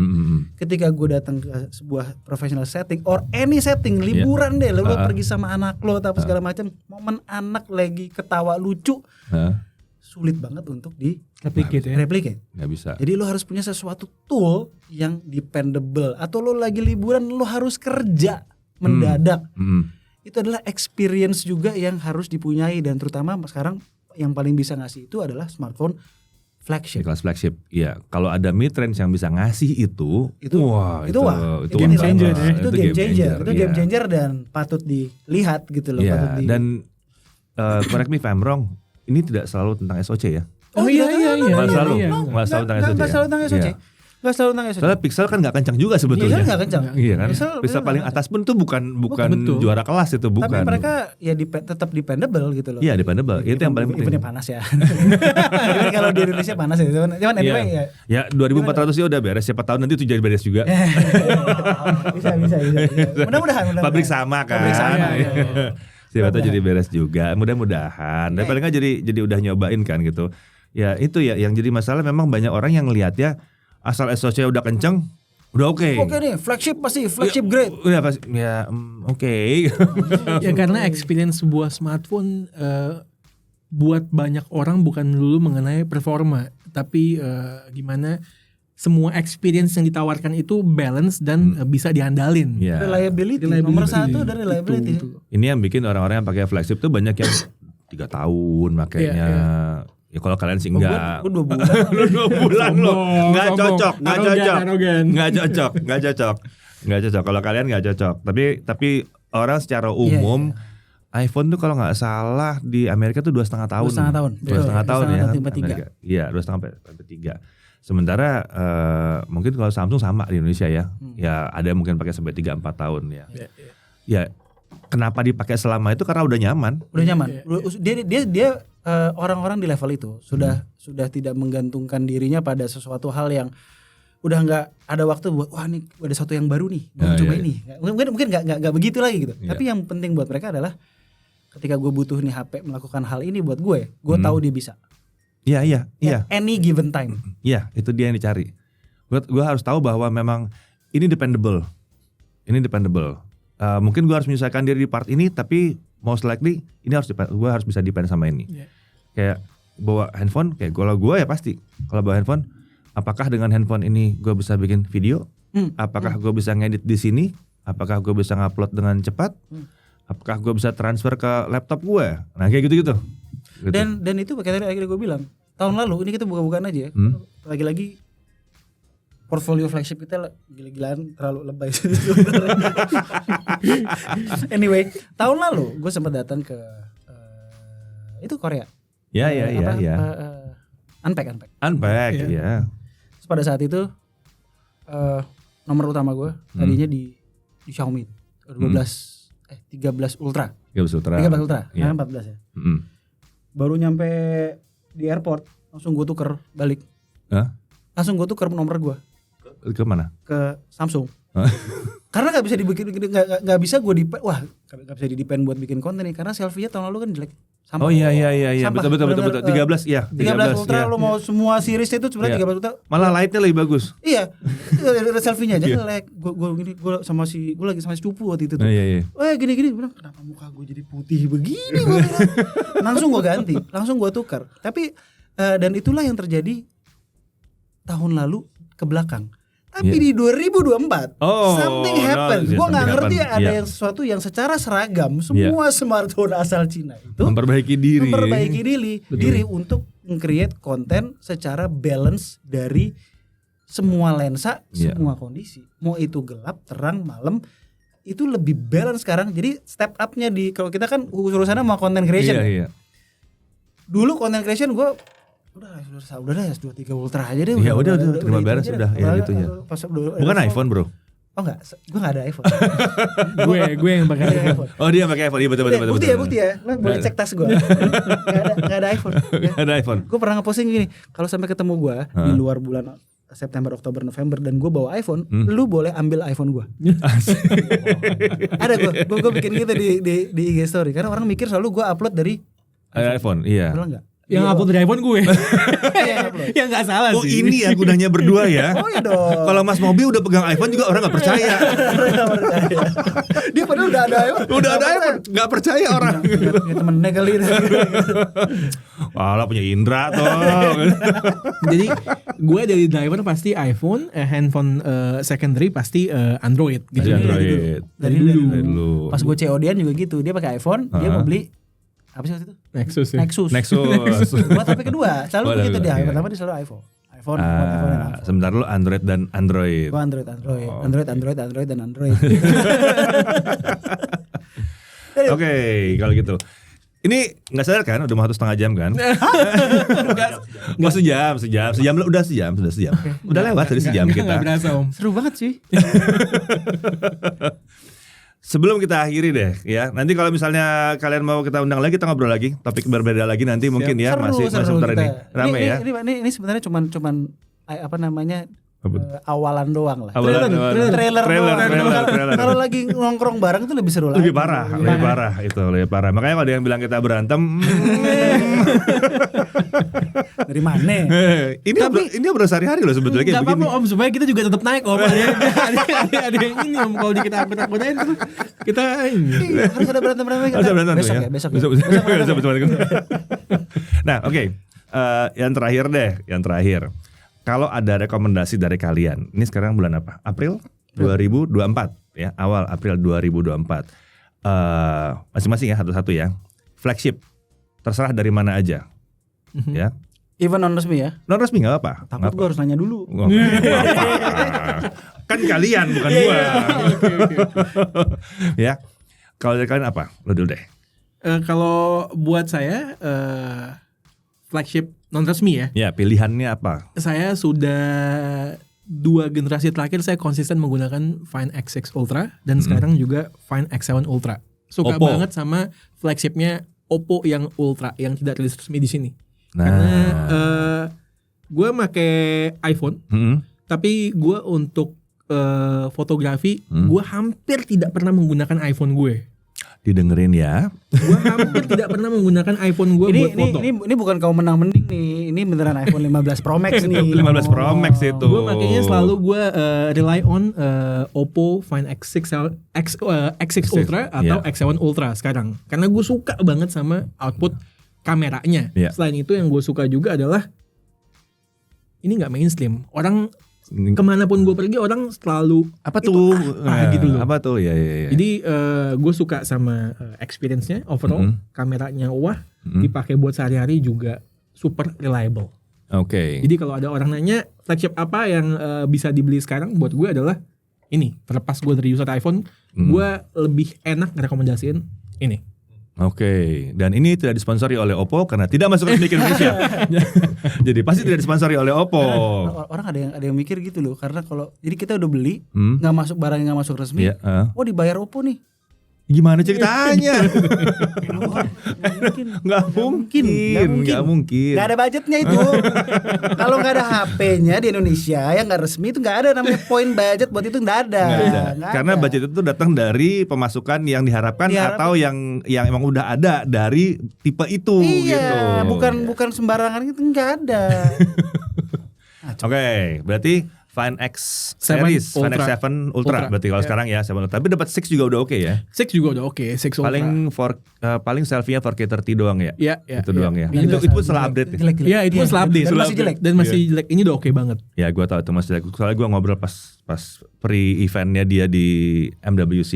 Speaker 3: Ketika gue datang ke sebuah professional setting or any setting, liburan deh, lu pergi sama anak lo atau segala macam, momen anak lagi ketawa lucu, sulit banget untuk di replicate.
Speaker 1: Nggak bisa.
Speaker 3: Jadi lo harus punya sesuatu tool yang dependable. Atau lo lagi liburan lo harus kerja mendadak. Itu adalah experience juga yang harus dipunyai. Dan terutama sekarang yang paling bisa ngasih itu adalah smartphone flagship.
Speaker 1: Kelas flagship. Iya, kalau ada mid range yang bisa ngasih itu
Speaker 3: game changer. Itu game changer dan patut dilihat gitu loh.
Speaker 1: Yeah, dan correct me if I'm wrong, ini tidak selalu tentang SoC ya. Nggak selalu tentang SoC.
Speaker 3: Gak selalu tentang SoC.
Speaker 1: Soalnya Pixel kan gak kencang juga sebetulnya.
Speaker 3: Iya kan gak kencang.
Speaker 1: Iya kan. Pixel paling atas pun tuh bukan juara kelas itu, bukan.
Speaker 3: Tapi mereka ya tetap dependable gitu loh.
Speaker 1: Iya dependable. Itu yang paling penting.
Speaker 3: Eventnya panas ya. Kalau di Indonesia panas ya. Cuman anyway ya.
Speaker 1: Ya 2400 ya udah beres. Siapa tahu nanti itu jadi beres juga.
Speaker 3: Bisa. Mudah-mudahan.
Speaker 1: Pabrik sama kan. Siapa tahu jadi beres juga. Mudah-mudahan. Dan paling nggak jadi udah nyobain kan gitu. Ya itu ya yang jadi masalah, memang banyak orang yang ngelihat ya asal SoC udah kenceng, udah oke.
Speaker 3: Oke nih, flagship grade.
Speaker 1: Udah pasti ya oke.
Speaker 2: Ya karena experience sebuah smartphone buat banyak orang bukan dulu mengenai performa, tapi gimana semua experience yang ditawarkan itu balance dan bisa diandalin.
Speaker 1: Yeah.
Speaker 3: Reliability. Nomor satu dari reliability.
Speaker 2: Itu.
Speaker 1: Ini yang bikin orang-orang yang pakai flagship tuh banyak yang 3 tahun makanya. Ya kalau kalian sih enggak.
Speaker 3: Gue 2 bulan.
Speaker 1: Lu 2 bulan lo. Enggak cocok. Kalau kalian enggak cocok. Tapi orang secara umum iPhone tuh kalau nggak salah di Amerika tuh 2,5 tahun. 2,5 tahun ya. Iya, 2,5 sampai 3. Sementara mungkin kalau Samsung sama di Indonesia ya. Ya ada mungkin pakai sampai 3-4 tahun ya. Ya kenapa dipakai selama itu karena udah nyaman.
Speaker 3: Dia orang-orang di level itu sudah tidak menggantungkan dirinya pada sesuatu hal yang udah nggak ada waktu buat wah nih ada sesuatu yang baru nih coba ini. Mungkin nggak begitu lagi gitu. Tapi yang penting buat mereka adalah ketika gue butuh nih HP melakukan hal ini buat gue tahu dia bisa.
Speaker 1: Iya.
Speaker 3: Any given time.
Speaker 1: Iya, itu dia yang dicari. Gue harus tahu bahwa memang ini dependable. Mungkin gue harus menyelesaikan diri di part ini, tapi most likely ini gue harus bisa depend sama ini. Kayak bawa handphone, kayak kalau gue ya pasti kalau bawa handphone, apakah dengan handphone ini gue bisa bikin video? Apakah gue bisa ngedit di sini? Apakah gue bisa ngupload dengan cepat? Apakah gue bisa transfer ke laptop gue? Nah kayak gitu-gitu.
Speaker 3: Dan itu kayak tadi gue bilang tahun lalu ini kita buka-bukaan aja ya. Lagi-lagi portfolio flagship kita gila-gilaan terlalu lebay. Anyway, tahun lalu gue sempat datang ke itu Korea.
Speaker 1: Ya.
Speaker 3: Unpack.
Speaker 1: Ya.
Speaker 3: Terus pada saat itu nomor utama gue tadinya di Xiaomi 13 Ultra.
Speaker 1: 13 Ultra.
Speaker 3: 13 Ultra,
Speaker 1: Ya.
Speaker 3: 14 ya. Baru nyampe di airport langsung gue tuker balik.
Speaker 1: Hah?
Speaker 3: Langsung gue tuker nomor gue
Speaker 1: Ke mana?
Speaker 3: ke Samsung. Karena nggak bisa nggak bisa gue nggak bisa di-depend buat bikin konten nih karena selfie-nya tahun lalu kan jelek. Sampah.
Speaker 1: Oh iya.
Speaker 3: Sampah.
Speaker 1: Betul. 13 ya.
Speaker 3: 13 Ultra
Speaker 1: ya.
Speaker 3: lo mau semua series itu sebenarnya 13 Ultra.
Speaker 1: Malah lightnya lebih bagus.
Speaker 3: Iya. Selfie-nya aja jelek. Gue lagi sama si Cupu waktu itu tuh.
Speaker 1: Iya.
Speaker 3: Gini bilang kenapa muka gue jadi putih begini gua bilang. Langsung gue ganti, langsung gue tukar. Tapi dan itulah yang terjadi tahun lalu ke belakang. Tapi di 2024 something happened. Gue nggak ngerti ada yang sesuatu yang secara seragam semua smartphone asal Cina itu
Speaker 1: memperbaiki diri
Speaker 3: untuk create konten secara balance dari semua lensa, semua kondisi. Mau itu gelap, terang, malam, itu lebih balance sekarang. Jadi step up-nya kalau kita kan urusannya mau content creation.
Speaker 1: Iya.
Speaker 3: Dulu content creation gue udah S23 Ultra aja deh.
Speaker 1: Ya udah terima beres udah ya gitu ya. Bukan iPhone, Bro.
Speaker 3: Oh enggak, gue enggak ada iPhone.
Speaker 2: gue yang pakai iPhone.
Speaker 1: Oh, dia pakai iPhone. Iya betul.
Speaker 3: Bukti ya. Lo boleh cek tas gue. Enggak ada iPhone.
Speaker 1: Ada iPhone.
Speaker 3: Gue pernah nge-posting gini, kalau sampai ketemu gue di luar bulan September, Oktober, November dan gue bawa iPhone, lu boleh ambil iPhone gue. Ada gue bikin gitu di IG story karena orang mikir selalu gue upload dari
Speaker 1: iPhone, iya.
Speaker 3: Betul enggak?
Speaker 2: Yang upload dari iPhone gue. Yang nggak salah sih.
Speaker 1: Oh ini ya gunanya berdua ya.
Speaker 3: Oh iya dong.
Speaker 1: Kalau Mas Mobi udah pegang iPhone juga orang nggak percaya.
Speaker 3: Dia padahal udah ada iPhone.
Speaker 1: Udah ada iPhone, nggak percaya orang.
Speaker 3: Punya temennya kali.
Speaker 1: Walah punya Indra toh.
Speaker 2: Jadi gue dari driver pasti iPhone, handphone secondary pasti Android gitu.
Speaker 1: Android.
Speaker 3: Dari dulu. Pas gue COD-an juga gitu, dia pakai iPhone, dia mau beli apa sih waktu itu?
Speaker 2: Nexus.
Speaker 3: Buat HP kedua, selalu begitu dia. Pertama dia selalu iPhone. iPhone.
Speaker 1: Sebentar lu Android dan Android.
Speaker 3: Gua Android. Android dan Android.
Speaker 1: Oke, kalau gitu. Ini nggak sadar kan? Udah mau 1,5 jam kan? Nggak sejam sudah sejam. Udah lewat dari sejam kita.
Speaker 2: Nggak berasa Om.
Speaker 3: Seru banget sih.
Speaker 1: Sebelum kita akhiri deh ya. Nanti kalau misalnya kalian mau kita undang lagi, kita ngobrol lagi, topik berbeda lagi nanti mungkin ya. Masih sebentar ini rame ya.
Speaker 3: Ini sebenarnya cuman apa namanya? Awalan doang lah.
Speaker 1: Trailer.
Speaker 3: Kalau lagi nongkrong bareng itu lebih seru lagi.
Speaker 1: Lebih parah. Makanya kalau ada yang bilang kita berantem,
Speaker 3: dari mana?
Speaker 1: Ini obrolan sehari-hari loh sebetulnya kayak begini.
Speaker 2: Gak apa-apa Om, supaya kita juga tetap naik Om. Ada yang ini Om, kalau kita akut-akutin terus kita ini.
Speaker 3: Harus ada berantem. Besok ya.
Speaker 1: Nah, oke. Yang terakhir. Kalau ada rekomendasi dari kalian, ini sekarang bulan apa? April 2024 ya, awal April 2024. Masing-masing ya, satu-satu ya. Flagship, terserah dari mana aja, ya.
Speaker 3: Even non resmi ya?
Speaker 1: Non resmi nggak apa?
Speaker 3: Takut gue harus nanya dulu.
Speaker 1: Kan kalian bukan gua. Ya, kalau dari kalian apa? Lo dulu deh.
Speaker 2: Kalau buat saya flagship non resmi ya.
Speaker 1: Ya, pilihannya apa?
Speaker 2: Saya sudah 2 generasi terakhir saya konsisten menggunakan Find X6 Ultra dan sekarang juga Find X7 Ultra. Suka
Speaker 1: Oppo.
Speaker 2: banget sama flagshipnya Oppo yang Ultra yang tidak rilis resmi di sini.
Speaker 1: Nah.
Speaker 2: Karena gue pakai iPhone, tapi gue untuk fotografi gue hampir tidak pernah menggunakan iPhone gue.
Speaker 1: Didengerin ya.
Speaker 2: Gue hampir tidak pernah menggunakan iPhone gue buat foto.
Speaker 3: Ini bukan kau menang mending nih. Ini beneran iPhone 15 Pro Max nih.
Speaker 1: 15 Pro Max itu.
Speaker 2: Gue makanya selalu gue rely on Oppo Find X6 Ultra atau X7 Ultra sekarang. Karena gue suka banget sama output kameranya. Selain itu yang gue suka juga adalah ini nggak mainstream. Orang kemanapun gue pergi orang selalu
Speaker 1: apa tuh
Speaker 2: gitu loh.
Speaker 1: Apa tuh ya.
Speaker 2: Jadi gue suka sama experience-nya overall, kameranya wah, dipakai buat sehari-hari juga super reliable.
Speaker 1: Oke.
Speaker 2: Jadi kalau ada orang nanya flagship apa yang bisa dibeli sekarang, buat gue adalah ini. Terlepas gue dari user iPhone, gue lebih enak rekomendasiin ini.
Speaker 1: Oke, dan ini tidak disponsori oleh Oppo karena tidak masuk resmi ke Indonesia. Jadi pasti tidak disponsori oleh Oppo.
Speaker 3: Orang ada yang mikir gitu loh, karena kalau jadi kita udah beli nggak masuk barangnya nggak masuk resmi, oh dibayar Oppo nih.
Speaker 1: Gimana ceritanya? Nggak mungkin.
Speaker 3: Nggak ada budgetnya itu. Kalau nggak ada HP-nya di Indonesia yang nggak resmi itu nggak ada namanya poin budget buat itu nggak ada.
Speaker 1: Karena budget itu datang dari pemasukan yang diharapkan atau yang emang udah ada dari tipe itu.
Speaker 3: Iya,
Speaker 1: gitu.
Speaker 3: bukan sembarangan itu nggak ada.
Speaker 1: Oke, berarti Find X series, Find X 7 Ultra berarti kalau sekarang ya 7 Ultra. Tapi dapat 6 juga udah oke ya.
Speaker 2: 6 juga udah oke, 6 Ultra.
Speaker 1: Paling selfie-nya 4K 30 doang ya.
Speaker 2: Iya,
Speaker 1: itu doang ya. Itu pun setelah update.
Speaker 2: Iya, itu pun setelah update.
Speaker 3: Dan masih jelek.
Speaker 2: Dan masih jelek. Ini udah oke banget.
Speaker 1: Ya, gua tahu itu masih jelek. Soalnya gua ngobrol pas pre-eventnya dia di MWC.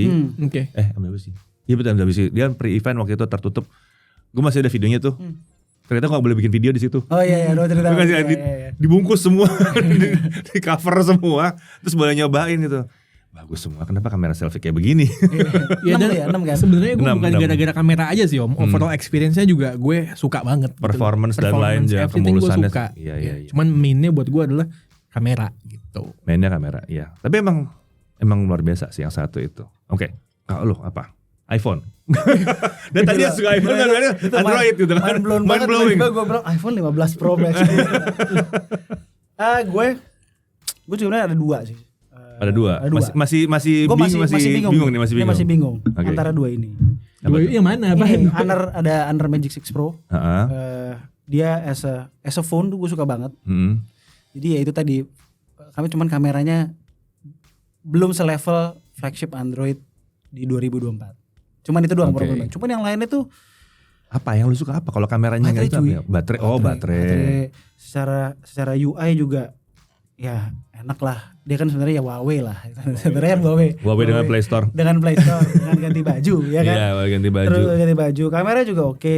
Speaker 2: Oke.
Speaker 1: MWC. Iya betul MWC. Dia pre-event waktu itu tertutup. Gua masih ada videonya tuh. Ternyata gak boleh bikin video di situ.
Speaker 3: Oh iya, udah cerita.
Speaker 1: Dibungkus semua, di cover semua, terus boleh nyobain gitu. Bagus semua. Kenapa kamera selfie kayak begini?
Speaker 2: Iya, dan
Speaker 3: 6 kan?
Speaker 2: Sebenarnya gue bukan gara-gara kamera aja sih Om. Overall experience-nya juga gue suka banget.
Speaker 1: Performance dan lain ya, kemulusannya.
Speaker 2: Iya. Cuman mainnya buat gue adalah kamera gitu.
Speaker 1: Mainnya kamera, iya. Tapi emang luar biasa sih yang satu itu. Oke, kalau lu apa? iPhone. Dan tadi suka iPhone kan Android gitu kan.
Speaker 3: Mind blowing. Gue bilang iPhone 15 Pro Max. Gue sebenarnya ada 2 sih.
Speaker 1: Ada 2. Masih bingung nih,
Speaker 3: masih bingung. Antara 2 ini.
Speaker 2: Dua yang mana?
Speaker 3: Ada Honor Magic 6 Pro. Dia as a phone tuh gue suka banget. Jadi ya itu tadi kami cuman kameranya belum selevel flagship Android di 2024. Cuman itu doang problemnya. Cuman yang lainnya tuh
Speaker 1: apa yang lu suka apa? Kalau kameranya enggak itu ya? Baterai.
Speaker 3: Secara UI juga ya enak lah. Dia kan sebenarnya ya Huawei lah. Sebenarnya Huawei
Speaker 1: dengan Play Store.
Speaker 3: Dengan ganti baju ya kan?
Speaker 1: Iya, ganti baju.
Speaker 3: Terus ganti baju. Kamera juga oke.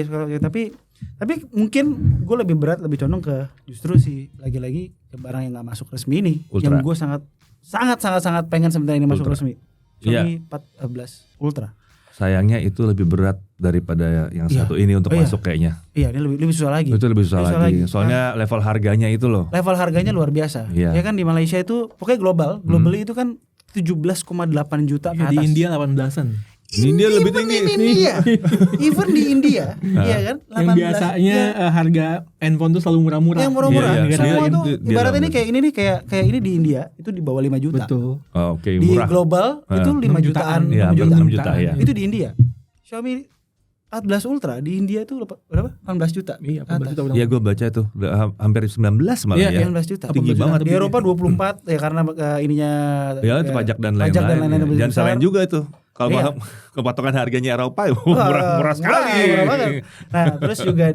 Speaker 3: Tapi mungkin gue lebih condong ke justru sih lagi-lagi ke barang yang enggak masuk resmi ini.
Speaker 1: Ultra.
Speaker 3: Yang gue sangat pengen sebenarnya ini masuk resmi. Xiaomi 14 Ultra.
Speaker 1: Sayangnya itu lebih berat daripada yang satu ini untuk masuk kayaknya.
Speaker 3: Iya, ini lebih susah lagi.
Speaker 1: Itu lebih susah lagi. Soalnya level harganya itu loh.
Speaker 3: Level harganya luar biasa. Ya kan di Malaysia itu pokoknya globally itu kan 17,8 juta ke atas.
Speaker 2: Di India 18-an.
Speaker 1: Di India lebih tinggi.
Speaker 3: Even di India, iya kan? 18,
Speaker 2: yang biasanya harga handphone tuh selalu murah-murah.
Speaker 3: Yang murah-murah. Semua tuh ibaratnya ini kayak ini di India itu di bawah 5 juta.
Speaker 2: Betul.
Speaker 1: Oke,
Speaker 3: di
Speaker 1: murah.
Speaker 3: global itu 5 jutaan.
Speaker 1: 6 juta ya.
Speaker 3: Itu di India. Xiaomi 14 Ultra di India tuh berapa? 18 juta.
Speaker 2: Iya, 18 juta.
Speaker 1: Iya, gue baca tuh hampir 19 malah ya.
Speaker 3: 19 juta.
Speaker 1: Tinggi banget.
Speaker 3: Di Eropa 24 ya karena ininya
Speaker 1: ya itu pajak dan lain-lain. Dan selain juga itu. Kalau kepatokan harganya Eropa murah sekali.
Speaker 3: Murah banget. Nah, terus juga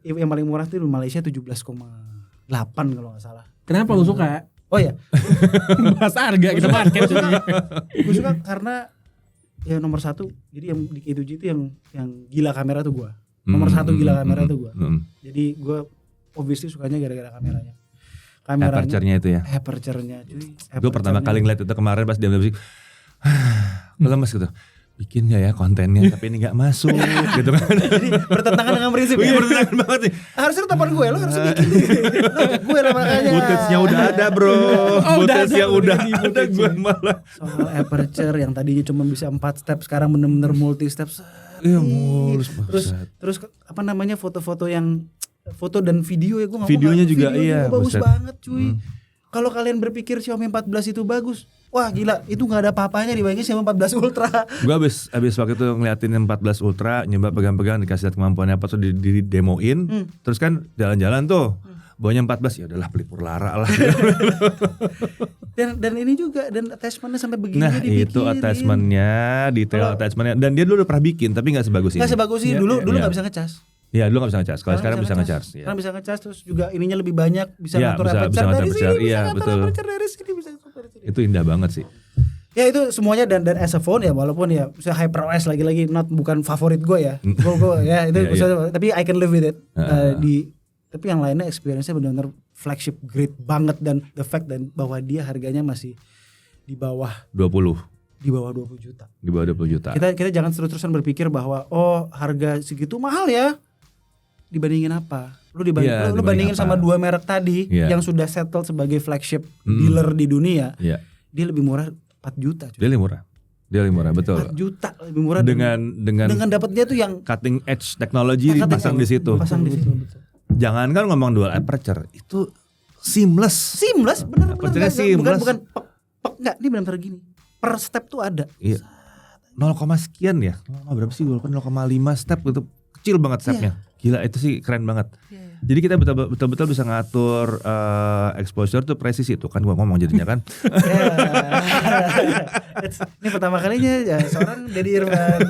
Speaker 3: yang paling murah tuh di Malaysia 17,8 kalau nggak salah.
Speaker 2: Kenapa lu suka?
Speaker 3: Oh ya.
Speaker 2: Bahas harga kita market.
Speaker 3: Gue suka karena ya nomor 1. Jadi yang di K7 itu yang gila kamera tuh gue. Nomor 1 gila kamera tuh gue. Jadi gue obviously sukanya gara-gara kameranya.
Speaker 1: Aperture-nya itu ya.
Speaker 3: Aperture-nya cuy.
Speaker 1: Gue pertama kali ngeliat itu kemarin pas dia lemes gitu, bikin ya kontennya tapi ini nggak masuk gitu kan.
Speaker 3: Jadi bertentangan dengan prinsip.
Speaker 1: Iya, bertentangan banget sih.
Speaker 3: Harusnya telepon gue, lo harus bikin gue lah makanya.
Speaker 1: Footage-nya udah ada bro. Footage-nya udah ada gue malah.
Speaker 3: Soal aperture yang tadinya cuma bisa 4 step sekarang bener-bener multi step.
Speaker 1: Iya mulus.
Speaker 3: Terus apa namanya foto-foto foto dan video ya gue nggak.
Speaker 1: Videonya juga iya.
Speaker 3: Bagus banget cuy. Kalau kalian berpikir Xiaomi 14 itu bagus, wah gila, itu nggak ada apa-apanya dibandingin Xiaomi 14 Ultra.
Speaker 1: Gue abis waktu itu ngeliatin 14 Ultra, nyoba pegang-pegang, dikasih lihat kemampuannya apa tuh di demoin, terus kan jalan-jalan tuh, bawanya 14 ya udahlah pelipur lara lah.
Speaker 3: dan ini juga dan attachmentnya sampai begini.
Speaker 1: Nah
Speaker 3: dipikirin.
Speaker 1: itu attachmentnya, detail attachmentnya, dan dia dulu udah pernah bikin tapi nggak sebagus ini.
Speaker 3: Nggak sebagus ini dulu nggak bisa ngecas.
Speaker 1: Iya dulu gak bisa ngecas, kalau sekarang bisa ngecas.
Speaker 3: Sekarang bisa ngecas, terus juga ininya lebih banyak, bisa
Speaker 1: ya,
Speaker 3: ngatur aperture dari sini,
Speaker 1: iya,
Speaker 3: bisa ngatur aperture dari sini, bisa ngatur dari sini.
Speaker 1: Itu indah banget sih.
Speaker 3: Ya itu semuanya dan as a phone ya, walaupun ya HyperOS lagi bukan favorit gue ya. Gue ya itu tapi I can live with it. Tapi yang lainnya experience-nya benar-benar flagship grade banget, dan the fact dan bahwa dia harganya masih di bawah 20 juta.
Speaker 1: Di bawah 20 juta.
Speaker 3: Kita jangan terus-terusan berpikir bahwa harga segitu mahal ya. Dibandingin apa? Lu bandingin sama 2 merek tadi yang sudah settle sebagai flagship dealer di dunia. Dia lebih murah 4 juta.
Speaker 1: Dia lebih murah, betul.
Speaker 3: 4 juta lebih murah
Speaker 1: dengan
Speaker 3: dapatnya tuh yang
Speaker 1: cutting edge teknologi dipasang di situ.
Speaker 3: Betul.
Speaker 1: Jangan kan ngomong dual aperture, itu seamless.
Speaker 3: Bener.
Speaker 1: Seamless.
Speaker 3: Bukan enggak, ini benar-benar gini. Per step tuh ada.
Speaker 1: Iya. 0, sekian ya. Berapa sih? 0,5 step gitu. Kecil banget stepnya. Gila, itu sih keren banget. Jadi kita betul-betul bisa ngatur exposure tuh presisi tuh kan gua ngomong jadinya kan.
Speaker 3: Ini pertama kalinya ya seorang Deddy Irfan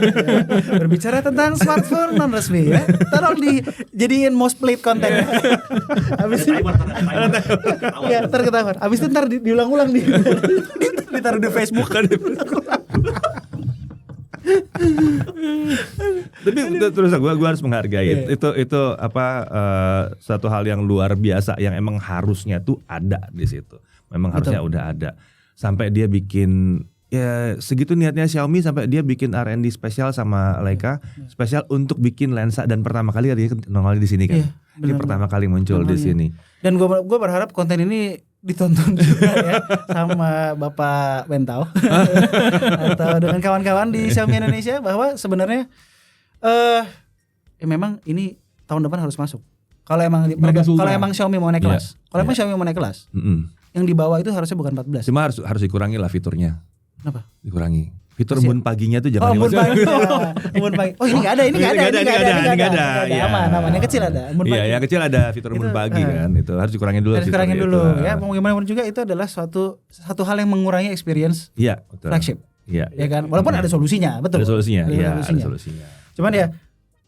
Speaker 3: berbicara tentang smartphone non resmi ya. Tolong dijadiin most played konten. Habis itu ya terketahuan. Habis itu ntar diulang-ulang ditaruh di Facebook kan.
Speaker 1: Tapi terus gue harus menghargai itu satu hal yang luar biasa yang emang harusnya tuh ada di situ. Memang harusnya udah ada. Sampai dia bikin ya segitu niatnya Xiaomi, sampai dia bikin R&D spesial sama Leica spesial untuk bikin lensa, dan pertama kali dia nongol di sini kan. Ini pertama kali muncul di sini.
Speaker 3: Dan gue berharap konten ini ditonton juga ya sama Bapak Bentao atau dengan kawan-kawan di Xiaomi Indonesia, bahwa sebenarnya memang ini tahun depan harus masuk. Kalau emang Xiaomi mau naik kelas, Xiaomi mau naik kelas, yang di bawah itu harusnya bukan 14.
Speaker 1: Cuma harus dikurangi lah fiturnya.
Speaker 3: Kenapa?
Speaker 1: Dikurangi. Fitur embun paginya tuh jangan
Speaker 3: embun pagi. Embun pagi. Oh, ini enggak ada.
Speaker 1: Ya.
Speaker 3: Aman. Yang kecil ada.
Speaker 1: Iya, yang kecil ada fitur embun pagi kan. Itu harus dikurangin dulu.
Speaker 3: Ya, mau gimana pun juga itu adalah satu hal yang mengurangi experience.
Speaker 1: Iya, betul.
Speaker 3: Flagship.
Speaker 1: Iya.
Speaker 3: Ya kan? Walaupun ada solusinya, betul.
Speaker 1: Ada solusinya.
Speaker 3: Cuman ya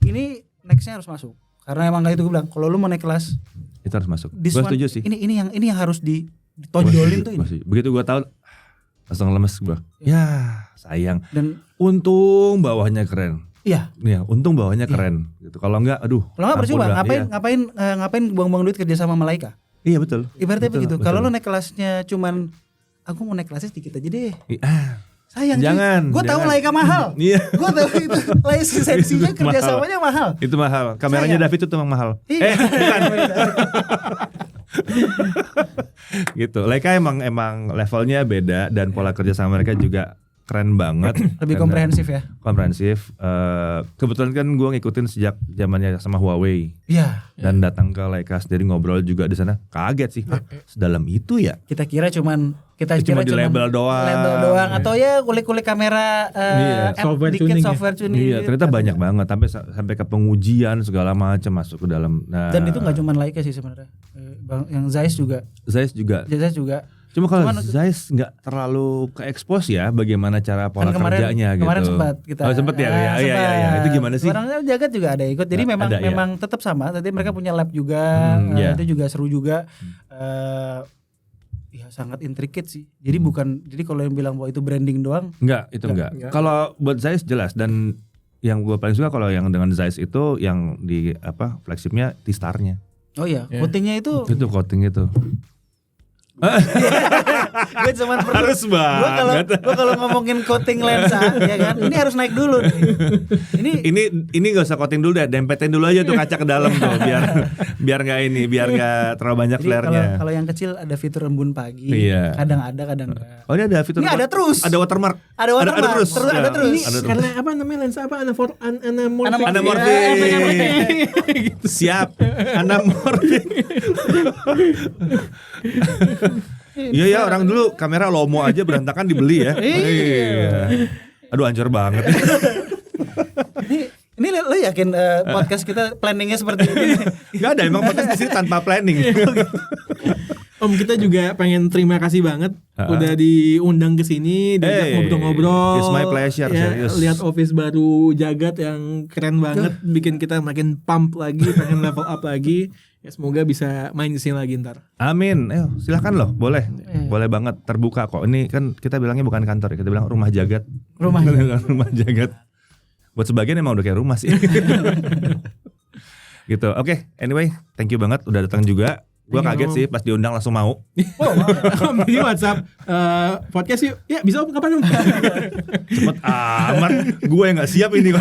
Speaker 3: ini nextnya harus masuk. Karena emang itu gue bilang, kalau lu mau naik kelas
Speaker 1: itu harus masuk. Gue setuju sih.
Speaker 3: Ini yang harus ditonjolin tuh ini.
Speaker 1: Begitu gue tahu langsung lemes gue. Ya sayang.
Speaker 3: Dan
Speaker 1: untung bawahnya keren.
Speaker 3: Iya.
Speaker 1: Untung bawahnya keren. Gitu. Kalau enggak, aduh.
Speaker 3: Kalau enggak percuma. Ngapain buang-buang duit kerja sama Leica?
Speaker 1: Iya betul.
Speaker 3: Ibaratnya begitu. Kalau lo naik kelasnya cuman, aku mau naik kelasnya sedikit aja deh. Sayang.
Speaker 1: Jangan.
Speaker 3: Gue tahu Leica mahal.
Speaker 1: Iya.
Speaker 3: Gue tahu itu lisensinya kerjasamanya mahal.
Speaker 1: Itu mahal. Kameranya David itu memang mahal.
Speaker 3: Bukan.
Speaker 1: Gitu. Leica emang levelnya beda, dan pola kerja sama mereka juga keren banget.
Speaker 3: Lebih komprehensif ya.
Speaker 1: Komprehensif. Kebetulan kan gue ngikutin sejak zamannya sama Huawei.
Speaker 3: Iya.
Speaker 1: Dan datang ke Leica sendiri ngobrol juga di sana. Kaget sih. Sedalam itu ya.
Speaker 3: Kita kira cuma
Speaker 1: di label doang.
Speaker 3: Atau ya kulik-kulik kamera software tuning.
Speaker 1: Iya, ternyata banyak banget sampai ke pengujian segala macam masuk ke dalam. Nah,
Speaker 3: dan itu enggak cuma Leica sih sebenarnya. Yang Zeiss juga. Cuma
Speaker 1: kalau Zeiss nggak terlalu ke-expose ya bagaimana cara pola kerjanya gitu.
Speaker 3: Kemarin sempat kita.
Speaker 1: Sempat ya. Itu gimana sih?
Speaker 3: Orangnya Jagat juga ada ikut. Jadi memang tetap sama. Tadi mereka punya lab juga. Itu juga seru juga. Ya sangat intricate sih. Jadi kalau yang bilang bahwa itu branding doang.
Speaker 1: Enggak. Kalau buat Zeiss jelas, dan yang gue paling suka kalau yang dengan Zeiss itu yang di flagshipnya T-Star-nya.
Speaker 3: Oh iya, coatingnya itu.
Speaker 1: Itu coating itu.
Speaker 3: Gue cuman
Speaker 1: harus banget.
Speaker 3: Gue kalau ngomongin coating lensa, ya kan, ini harus naik dulu nih.
Speaker 1: Ini nggak usah coating dulu deh, dempetin dulu aja tuh kaca ke dalam tuh, biar nggak terlalu banyak flare-nya.
Speaker 3: Kalau yang kecil ada fitur embun pagi, kadang ada, kadang enggak.
Speaker 1: Oh, ini ada fitur.
Speaker 3: Ini ada terus.
Speaker 1: Ada watermark.
Speaker 3: Ada terus.
Speaker 2: Ini karena apa namanya lensa
Speaker 1: anamorphic. Siap. Anamorphic. Iya orang dulu kamera Lomo aja berantakan dibeli ya. Iya. Aduh hancur banget.
Speaker 3: Ini lo yakin podcast kita planningnya seperti ini?
Speaker 1: Gak ada, emang podcast di sini tanpa planning.
Speaker 2: Om, kita juga pengen terima kasih banget udah diundang ke sini, diajak ngobrol-ngobrol.
Speaker 1: It's my pleasure, serius.
Speaker 2: Lihat office baru Jagat yang keren banget, bikin kita makin pump lagi, pengen level up lagi. Ya semoga bisa main di sini lagi ntar.
Speaker 1: Amin. Silahkan loh, boleh. Boleh banget, terbuka kok. Ini kan kita bilangnya bukan kantor ya, kita bilang rumah Jagat. Rumah Jagat. Buat sebagian emang udah kayak rumah sih. Gitu. Oke, anyway, thank you banget udah datang juga. Gua kaget sih pas diundang langsung mau.
Speaker 2: Di WhatsApp podcast yuk. Ya bisa Om, kapan Om?
Speaker 1: Cepet amat. Gue yang gak siap ini.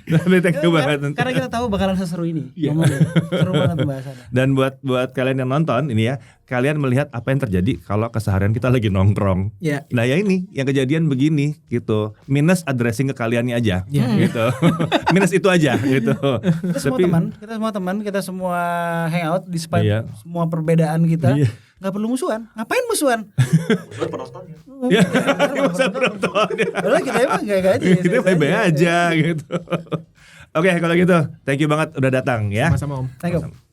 Speaker 1: Tapi thank you banget.
Speaker 3: Karena kita tahu bakalan seseru ini. Seru banget pembahasannya.
Speaker 1: Dan buat kalian yang nonton ini ya, kalian melihat apa yang terjadi kalau keseharian kita lagi nongkrong. Nah ya ini yang kejadian begini gitu. Minus addressing ke kaliannya aja gitu. Minus itu aja gitu.
Speaker 3: Kita semua teman, kita semua hangout di semua perbedaan kita. Gak perlu musuhan. Ngapain musuhan?
Speaker 4: Musuhan penontonnya.
Speaker 1: Ya, musuhan penontonnya.
Speaker 3: Padahal kita emang gak gaji.
Speaker 1: Kita baik-baik aja gitu. Oke, kalau gitu, thank you banget udah datang ya.
Speaker 2: Sama-sama Om.
Speaker 3: Thank you.